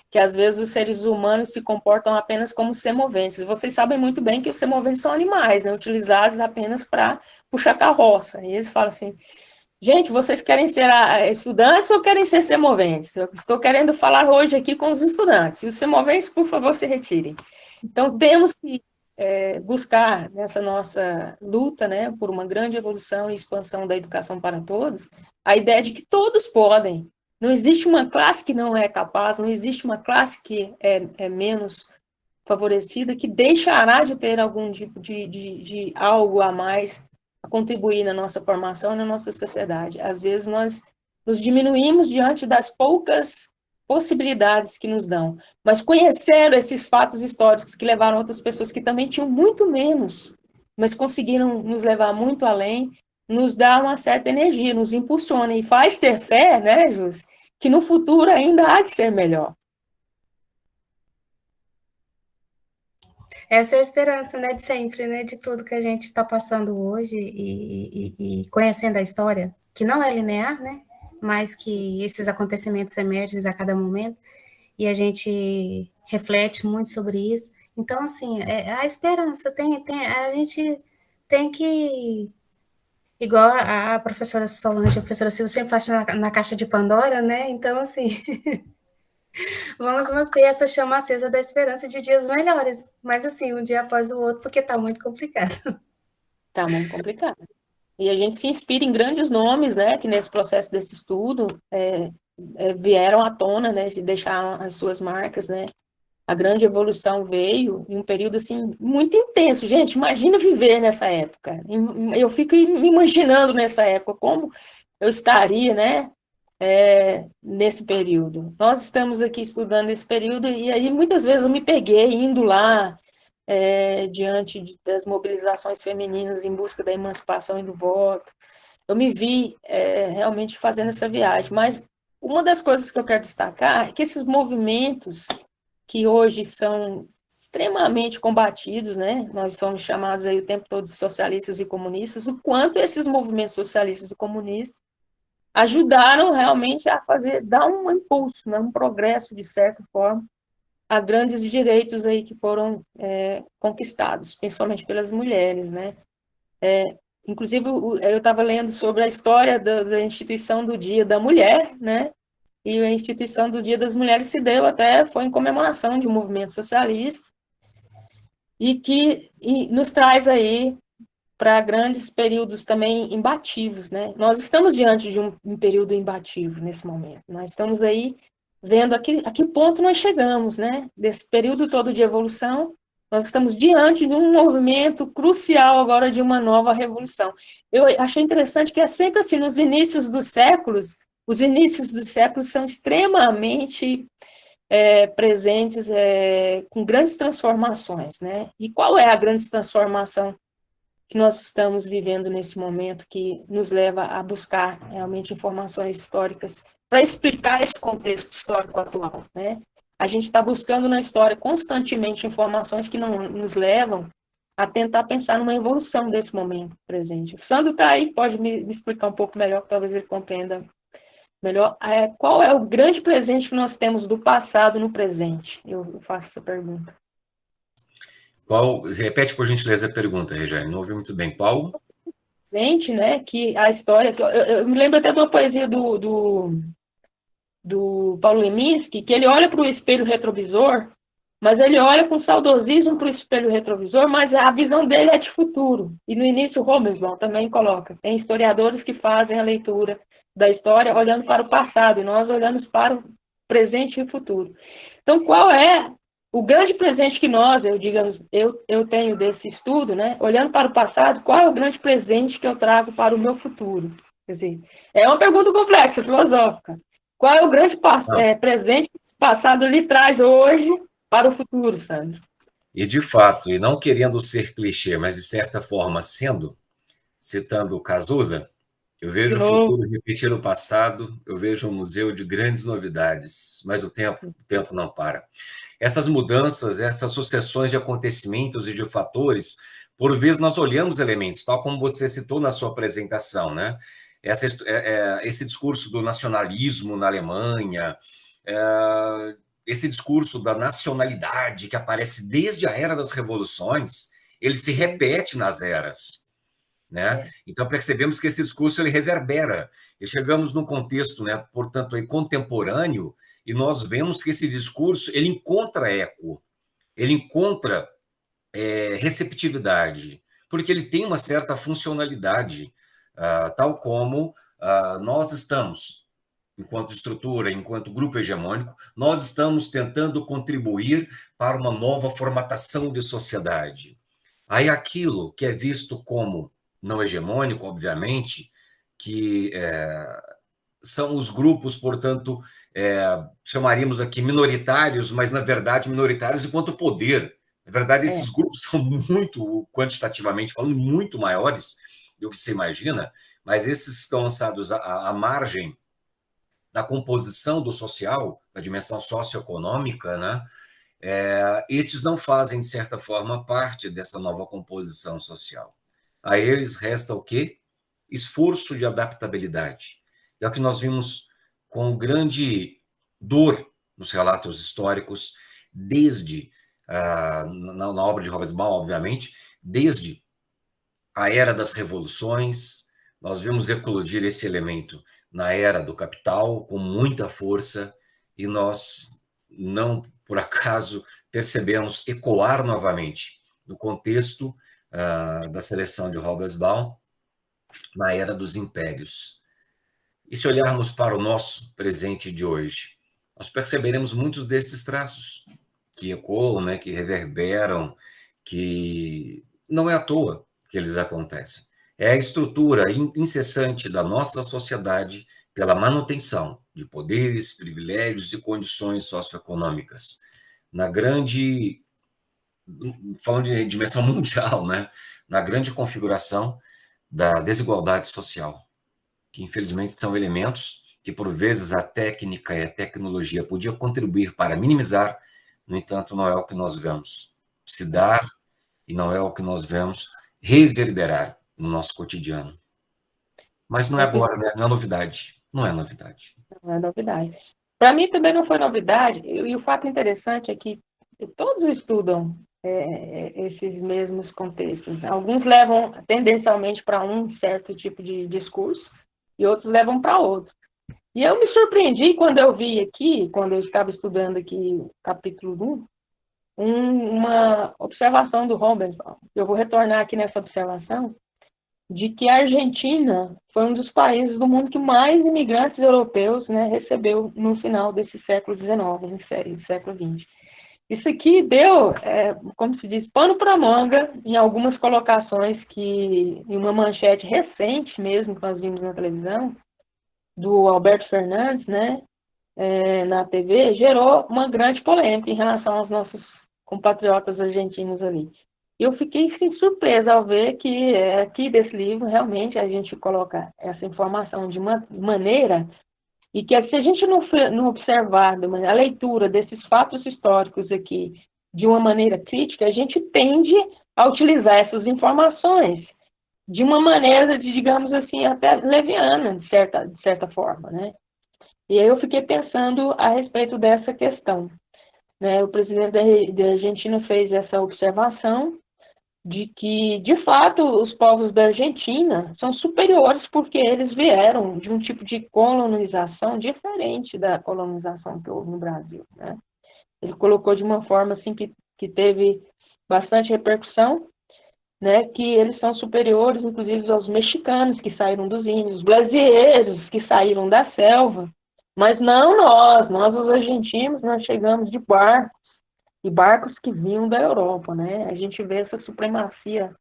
B: que às vezes os seres humanos se comportam apenas como semoventes. Vocês sabem muito bem que os semoventes são animais, né, utilizados apenas para puxar carroça. E eles falam assim, gente, vocês querem ser estudantes ou querem ser semoventes? Eu estou querendo falar hoje aqui com os estudantes. E os semoventes, por favor, se retirem. Então, temos que buscar nessa nossa luta, né, por uma grande evolução e expansão da educação para todos, a ideia de que todos podem. Não existe uma classe que não é capaz, não existe uma classe que é menos favorecida, que deixará de ter algum tipo de algo a mais a contribuir na nossa formação e na nossa sociedade. Às vezes nós nos diminuímos diante das poucas possibilidades que nos dão, mas conhecer esses fatos históricos que levaram outras pessoas que também tinham muito menos, mas conseguiram nos levar muito além, nos dá uma certa energia, nos impulsiona e faz ter fé, né, Jus, que no futuro ainda há de ser melhor.
E: Essa é a esperança, né, de sempre, né, de tudo que a gente está passando hoje e conhecendo a história, que não é linear, né, mas que esses acontecimentos emergem a cada momento e a gente reflete muito sobre isso. Então, assim, a esperança a gente tem que, igual a professora Solange, a professora Silvia sempre faz na caixa de Pandora, né? Então, assim, vamos manter essa chama acesa da esperança de dias melhores, mas assim, um dia após o outro, porque está muito complicado.
B: Está muito complicado. E a gente se inspira em grandes nomes, né, que nesse processo desse estudo vieram à tona, né, e deixaram as suas marcas, né. A grande evolução veio em um período, assim, muito intenso. Gente, imagina viver nessa época. Eu fico me imaginando nessa época, como eu estaria, né, nesse período. Nós estamos aqui estudando esse período, e aí muitas vezes eu me peguei indo lá, diante das mobilizações femininas em busca da emancipação e do voto. Eu me vi realmente fazendo essa viagem. Mas uma das coisas que eu quero destacar é que esses movimentos
D: que hoje são extremamente combatidos, né? Nós somos chamados aí o tempo todo de socialistas e comunistas, o quanto esses movimentos socialistas e comunistas ajudaram realmente a dar um impulso, né? Um progresso, de certa forma, a grandes direitos aí que foram conquistados, principalmente pelas mulheres, né? Inclusive, eu estava lendo sobre a história da instituição do Dia da Mulher, né? E a instituição do Dia das Mulheres foi em comemoração de um movimento socialista, e nos traz aí para grandes períodos também imbatíveis, né? Nós estamos diante de um período imbatível nesse momento. Nós estamos aí vendo a que ponto nós chegamos, né? Desse período todo de evolução, nós estamos diante de um movimento crucial agora de uma nova revolução. Eu achei interessante que é sempre assim, nos inícios dos séculos, os inícios dos séculos são extremamente presentes com grandes transformações, né? E qual é a grande transformação que nós estamos vivendo nesse momento, que nos leva a buscar realmente informações históricas para explicar esse contexto histórico atual, né? A gente está buscando na história constantemente informações que não nos levam a tentar pensar numa evolução desse momento presente. O Sandro está aí, pode me explicar um pouco melhor, que talvez ele compreenda melhor. Qual é o grande presente que nós temos do passado no presente? Eu faço essa pergunta.
A: Repete, por gentileza, a pergunta, Regiane. Não ouvi muito bem. Qual?
D: Presente, né? Que a história... Eu me lembro até de uma poesia do Paulo Leminski, que ele olha para o espelho retrovisor, mas ele olha com saudosismo para o espelho retrovisor, mas a visão dele é de futuro. E no início, o Hobsbawm também coloca. Tem historiadores que fazem a leitura da história olhando para o passado, e nós olhamos para o presente e o futuro. Então, qual é o grande presente que eu tenho desse estudo, né? Olhando para o passado, qual é o grande presente que eu trago para o meu futuro? Quer dizer, é uma pergunta complexa, filosófica. Qual é o grande presente que o passado lhe traz hoje para o futuro, Sandro?
A: E, de fato, e não querendo ser clichê, mas, de certa forma, citando o Cazuza, eu vejo o futuro repetir o passado, eu vejo um museu de grandes novidades, mas o tempo não para. Essas mudanças, essas sucessões de acontecimentos e de fatores, por vezes nós olhamos elementos, tal como você citou na sua apresentação, né? Esse discurso do nacionalismo na Alemanha, esse discurso da nacionalidade que aparece desde a era das revoluções, ele se repete nas eras, né? Então percebemos que esse discurso ele reverbera, e chegamos num contexto, né, portanto, aí, contemporâneo, e nós vemos que esse discurso ele encontra eco, ele encontra receptividade, porque ele tem uma certa funcionalidade, tal como nós estamos, enquanto estrutura, enquanto grupo hegemônico, nós estamos tentando contribuir para uma nova formatação de sociedade. Aí aquilo que é visto como não hegemônico, obviamente, que são os grupos, portanto, chamaríamos aqui minoritários, mas, na verdade, minoritários enquanto poder. Na verdade, esses grupos são muito, quantitativamente falando, muito maiores do que se imagina, mas esses estão lançados à margem da composição do social, da dimensão socioeconômica, né? Estes não fazem, de certa forma, parte dessa nova composição social. A eles resta o quê? Esforço de adaptabilidade. É o que nós vimos com grande dor nos relatos históricos, desde, na obra de Hobsbawm, obviamente, desde a era das revoluções. Nós vimos eclodir esse elemento na era do capital, com muita força, e nós não, por acaso, percebemos ecoar novamente no contexto da seleção de Hobsbawm, na era dos impérios. E se olharmos para o nosso presente de hoje, nós perceberemos muitos desses traços que ecoam, né, que reverberam, que não é à toa que eles acontecem. É a estrutura incessante da nossa sociedade pela manutenção de poderes, privilégios e condições socioeconômicas. Falando de dimensão mundial, né? Na grande configuração da desigualdade social, que infelizmente são elementos que, por vezes, a técnica e a tecnologia podiam contribuir para minimizar, No entanto, não é o que nós vemos se dar e não é o que nós vemos reverberar no nosso cotidiano. Mas não é agora, né? Não é novidade. Não é novidade.
D: Não é novidade. Para mim também não foi novidade, e o fato interessante é que todos estudam esses mesmos contextos. Alguns levam tendencialmente para um certo tipo de discurso e outros levam para outro. E eu me surpreendi quando eu vi aqui, quando eu estava estudando aqui o capítulo 1, uma observação do Robinson. Eu vou retornar aqui nessa observação, de que a Argentina foi um dos países do mundo que mais imigrantes europeus, né, recebeu no final desse século XIX, no século XX. Isso aqui deu, como se diz, pano para manga em algumas colocações que, em uma manchete recente mesmo, que nós vimos na televisão, do Alberto Fernandes, né, na TV, gerou uma grande polêmica em relação aos nossos compatriotas argentinos ali. Eu fiquei surpresa ao ver que aqui desse livro, realmente, a gente coloca essa informação de uma maneira e que se a gente não observar a leitura desses fatos históricos aqui de uma maneira crítica, a gente tende a utilizar essas informações de uma maneira, digamos assim, até leviana, de certa forma, né? E aí eu fiquei pensando a respeito dessa questão, né? O presidente da Argentina fez essa observação de que, de fato, os povos da Argentina são superiores porque eles vieram de um tipo de colonização diferente da colonização que houve no Brasil, né? Ele colocou de uma forma assim que teve bastante repercussão, né, que eles são superiores, inclusive, aos mexicanos que saíram dos índios, os brasileiros que saíram da selva, mas não nós os argentinos, nós chegamos de barco, e barcos que vinham da Europa, né? A gente vê essa supremacia,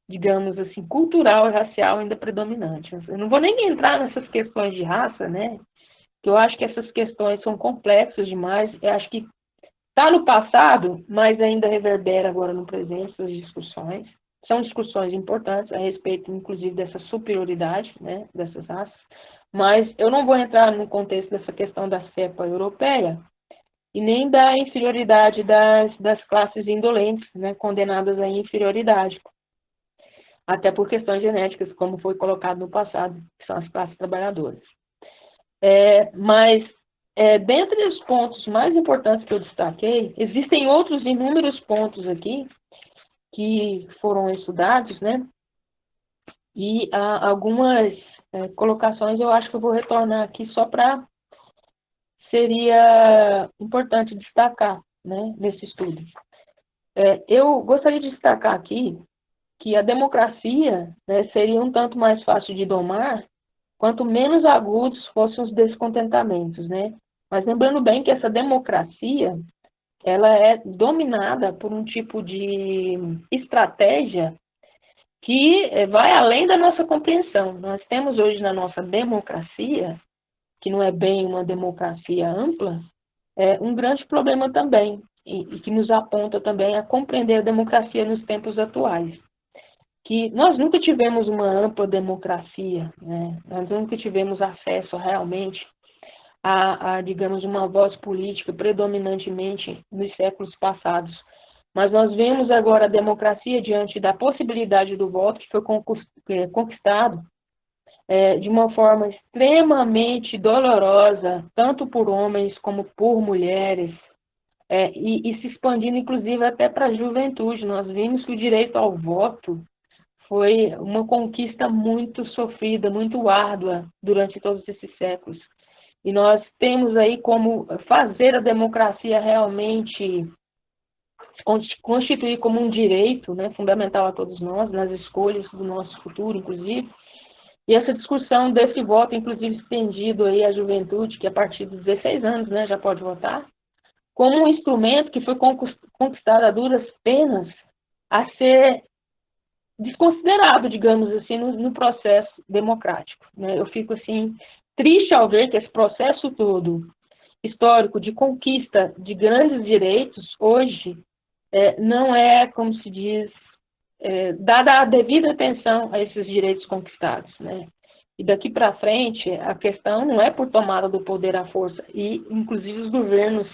D: digamos assim, cultural e racial ainda predominante. Eu não vou nem entrar nessas questões de raça, né? Que eu acho que essas questões são complexas demais. Eu acho que está no passado, mas ainda reverbera agora no presente essas discussões. São discussões importantes a respeito, inclusive, dessa superioridade, né, dessas raças. Mas eu não vou entrar no contexto dessa questão da cepa europeia, e nem da inferioridade das classes indolentes, né, condenadas à inferioridade, até por questões genéticas, como foi colocado no passado, que são as classes trabalhadoras. Mas, dentre os pontos mais importantes que eu destaquei, existem outros inúmeros pontos aqui que foram estudados, né, e algumas colocações eu acho que eu vou retornar aqui só para seria importante destacar, né, nesse estudo. Eu gostaria de destacar aqui que a democracia, né, seria um tanto mais fácil de domar quanto menos agudos fossem os descontentamentos, né? Mas lembrando bem que essa democracia, ela é dominada por um tipo de estratégia que vai além da nossa compreensão. Nós temos hoje na nossa democracia, que não é bem uma democracia ampla, um grande problema também, e que nos aponta também a compreender a democracia nos tempos atuais. Que nós nunca tivemos uma ampla democracia, né? Nós nunca tivemos acesso realmente a, digamos, uma voz política predominantemente nos séculos passados. Mas nós vemos agora a democracia diante da possibilidade do voto, que foi conquistado de uma forma extremamente dolorosa, tanto por homens como por mulheres, e se expandindo, inclusive, até para a juventude. Nós vimos que o direito ao voto foi uma conquista muito sofrida, muito árdua durante todos esses séculos. E nós temos aí como fazer a democracia realmente se constituir como um direito, né, fundamental a todos nós, nas escolhas do nosso futuro, inclusive. E essa discussão desse voto, inclusive estendido aí à juventude, que a partir dos 16 anos, né, já pode votar, como um instrumento que foi conquistado a duras penas a ser desconsiderado, digamos assim, no processo democrático, né? Eu fico, assim, triste ao ver que esse processo todo histórico de conquista de grandes direitos, hoje, não é, como se diz, dada a devida atenção a esses direitos conquistados, né? E daqui para frente, a questão não é por tomada do poder à força, e inclusive os governos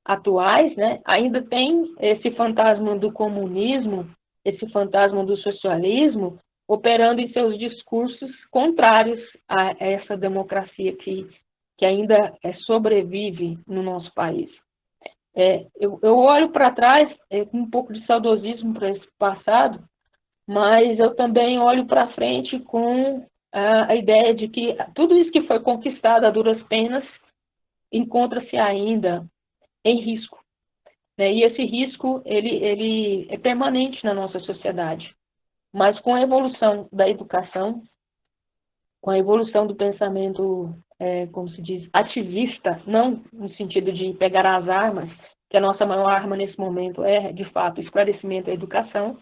D: atuais, né, ainda tem esse fantasma do comunismo, esse fantasma do socialismo, operando em seus discursos contrários a essa democracia que ainda sobrevive no nosso país. Eu olho para trás com um pouco de saudosismo para esse passado, mas eu também olho para frente com a ideia de que tudo isso que foi conquistado a duras penas encontra-se ainda em risco, né? E esse risco ele é permanente na nossa sociedade. Mas com a evolução da educação, com a evolução do pensamento, como se diz, ativista, não no sentido de pegar as armas, que a nossa maior arma nesse momento é, de fato, o esclarecimento e a educação.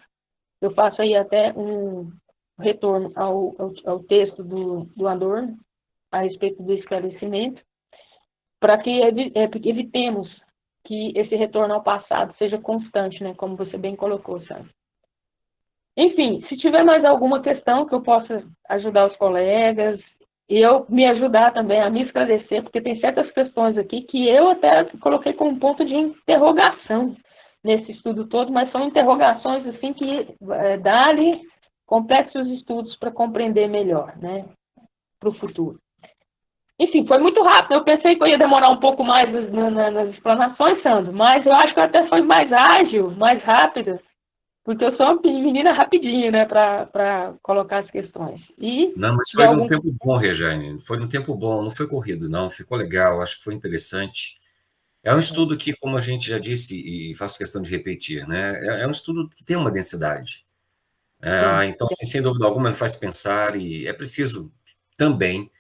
D: Eu faço aí até um retorno ao texto do Adorno a respeito do esclarecimento, para que evitemos que esse retorno ao passado seja constante, né, como você bem colocou, Sandra. Enfim, se tiver mais alguma questão que eu possa ajudar os colegas, e eu me ajudar também a me esclarecer, porque tem certas questões aqui que eu até coloquei como ponto de interrogação nesse estudo todo, mas são interrogações assim que dá-lhe complexos estudos para compreender melhor, né, para o futuro. Enfim, foi muito rápido. Eu pensei que eu ia demorar um pouco mais nas explanações, Sandro, mas eu acho que eu até foi mais ágil, mais rápida, porque eu sou uma menina rapidinha, né, para colocar as questões.
A: Não, mas foi num tempo bom, Rejane. Foi num tempo bom, não foi corrido, não. Ficou legal, acho que foi interessante. É um estudo que, como a gente já disse, e faço questão de repetir, né? É um estudo que tem uma densidade. Então, assim, sem dúvida alguma, ele faz pensar e é preciso também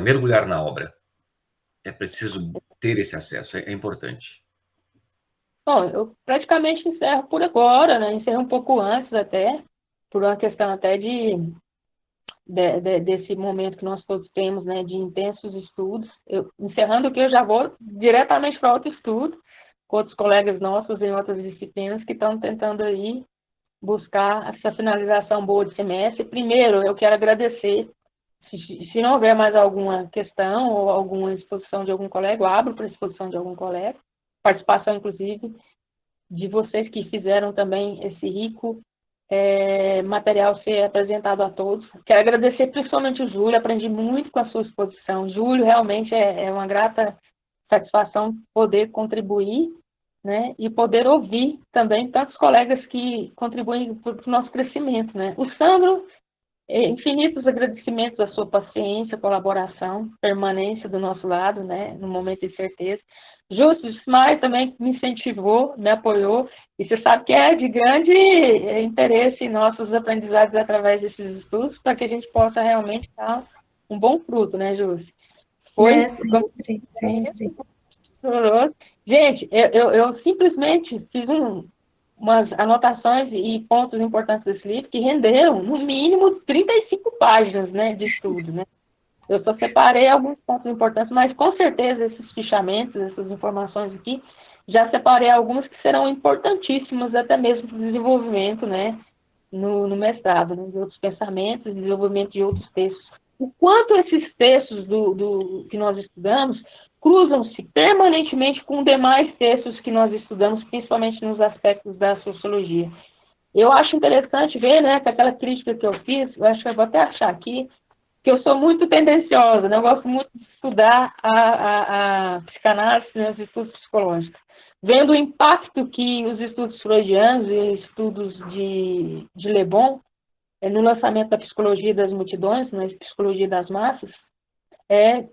A: mergulhar na obra. É preciso ter esse acesso, é importante.
D: Bom, eu praticamente encerro por agora, né? Encerro um pouco antes até, por uma questão até desse momento que nós todos temos, né, de intensos estudos. Encerrando aqui, eu já vou diretamente para outro estudo, com outros colegas nossos em outras disciplinas que estão tentando aí buscar essa finalização boa de semestre. Primeiro, eu quero agradecer. Se não houver mais alguma questão ou alguma exposição de algum colega, eu abro para a exposição de algum colega, participação, inclusive, de vocês que fizeram também esse rico material ser apresentado a todos. Quero agradecer principalmente o Júlio, aprendi muito com a sua exposição. Júlio, realmente é uma grata satisfação poder contribuir, né, e poder ouvir também tantos colegas que contribuem para o nosso crescimento, né. O Sandro, infinitos agradecimentos à sua paciência, colaboração, permanência do nosso lado, né, no momento de incerteza. Justo Ismael também me incentivou, me apoiou, e você sabe que é de grande interesse em nossos aprendizados através desses estudos, para que a gente possa realmente dar um bom fruto, né, Júcio? Foi
E: sempre.
D: Gente, eu simplesmente fiz umas anotações e pontos importantes desse livro que renderam, no mínimo, 35 páginas, né, de estudo, né? Eu só separei alguns pontos importantes, mas com certeza esses fichamentos, essas informações aqui, já separei algumas que serão importantíssimas até mesmo para o desenvolvimento, né, no mestrado, né, de outros pensamentos, desenvolvimento de outros textos. O quanto esses textos que nós estudamos cruzam-se permanentemente com demais textos que nós estudamos, principalmente nos aspectos da sociologia. Eu acho interessante ver, né, que aquela crítica que eu fiz, eu acho que eu vou até achar aqui, que eu sou muito tendenciosa, né? Eu gosto muito de estudar a psicanálise, né, os estudos psicológicos. Vendo o impacto que os estudos freudianos e estudos de Le Bon, no lançamento da psicologia das multidões, na psicologia das massas,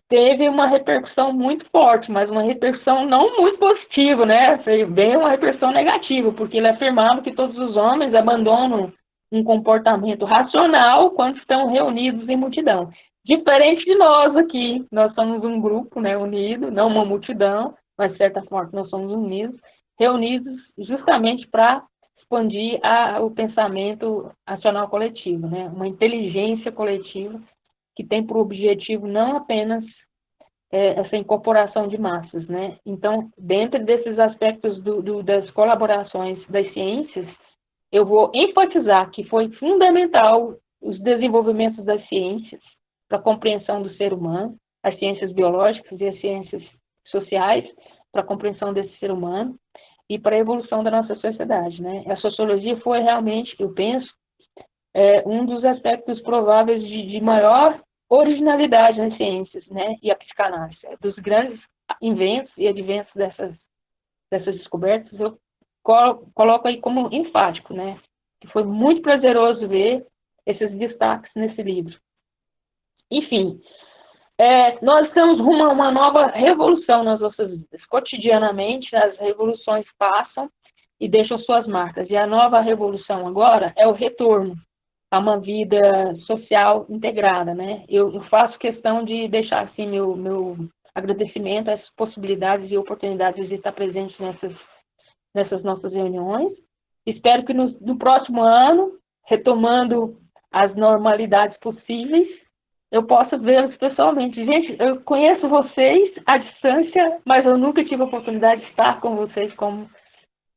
D: teve uma repercussão muito forte, mas uma repercussão não muito positiva, né? Foi bem uma repercussão negativa, porque ele afirmava que todos os homens abandonam um comportamento racional quando estão reunidos em multidão. Diferente de nós aqui, nós somos um grupo, né, unido, não uma multidão, mas de certa forma nós somos unidos, reunidos justamente para expandir o pensamento racional coletivo, né, uma inteligência coletiva que tem por objetivo não apenas essa incorporação de massas, né. Então, dentro desses aspectos das colaborações das ciências, eu vou enfatizar que foi fundamental os desenvolvimentos das ciências para a compreensão do ser humano, as ciências biológicas e as ciências sociais, para a compreensão desse ser humano e para a evolução da nossa sociedade, né? A sociologia foi realmente, eu penso, um dos aspectos prováveis de maior originalidade nas ciências, né? E a psicanálise. Dos grandes inventos e adventos dessas descobertas, eu coloco aí como enfático, né? Que foi muito prazeroso ver esses destaques nesse livro. Enfim, nós estamos rumo a uma nova revolução nas nossas vidas. Cotidianamente, as revoluções passam e deixam suas marcas. E a nova revolução agora é o retorno a uma vida social integrada, né? Eu faço questão de deixar, assim, meu agradecimento às possibilidades e oportunidades de estar presente nessas nossas reuniões. Espero que no próximo ano, retomando as normalidades possíveis, eu possa vê-los pessoalmente. Gente, eu conheço vocês à distância, mas eu nunca tive a oportunidade de estar com vocês como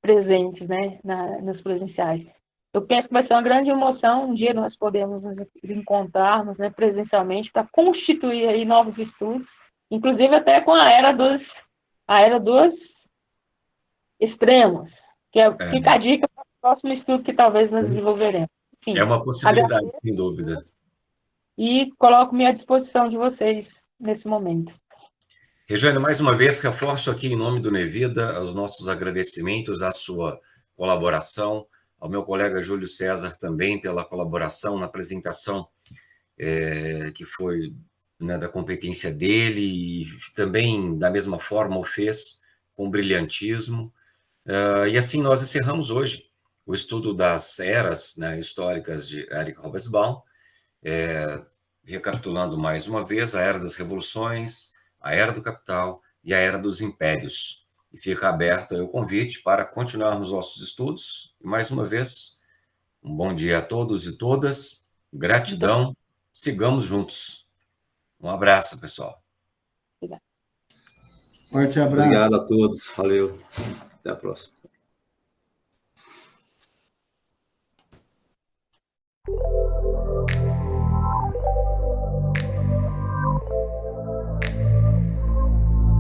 D: presentes, né, nos presenciais. Eu penso que vai ser uma grande emoção um dia nós podemos nos encontrarmos, né, presencialmente para constituir aí novos estudos, inclusive até com a era dos extremos, que fica a dica para o próximo estudo que talvez nós desenvolveremos. Enfim,
A: é uma possibilidade, sem dúvida.
D: E coloco-me à disposição de vocês nesse momento.
A: Regiane, mais uma vez, reforço aqui em nome do Nevida os nossos agradecimentos à sua colaboração, ao meu colega Júlio César também pela colaboração na apresentação que foi, né, da competência dele e também, da mesma forma, o fez com brilhantismo. E assim nós encerramos hoje o estudo das eras, né, históricas de Eric Hobsbawm, recapitulando mais uma vez a Era das Revoluções, a Era do Capital e a Era dos Impérios. E fica aberto aí o convite para continuarmos nossos estudos. E mais uma vez, um bom dia a todos e todas. Gratidão. Sigamos juntos. Um abraço, pessoal.
C: Forte abraço.
F: Obrigado a todos. Valeu. Até a próxima.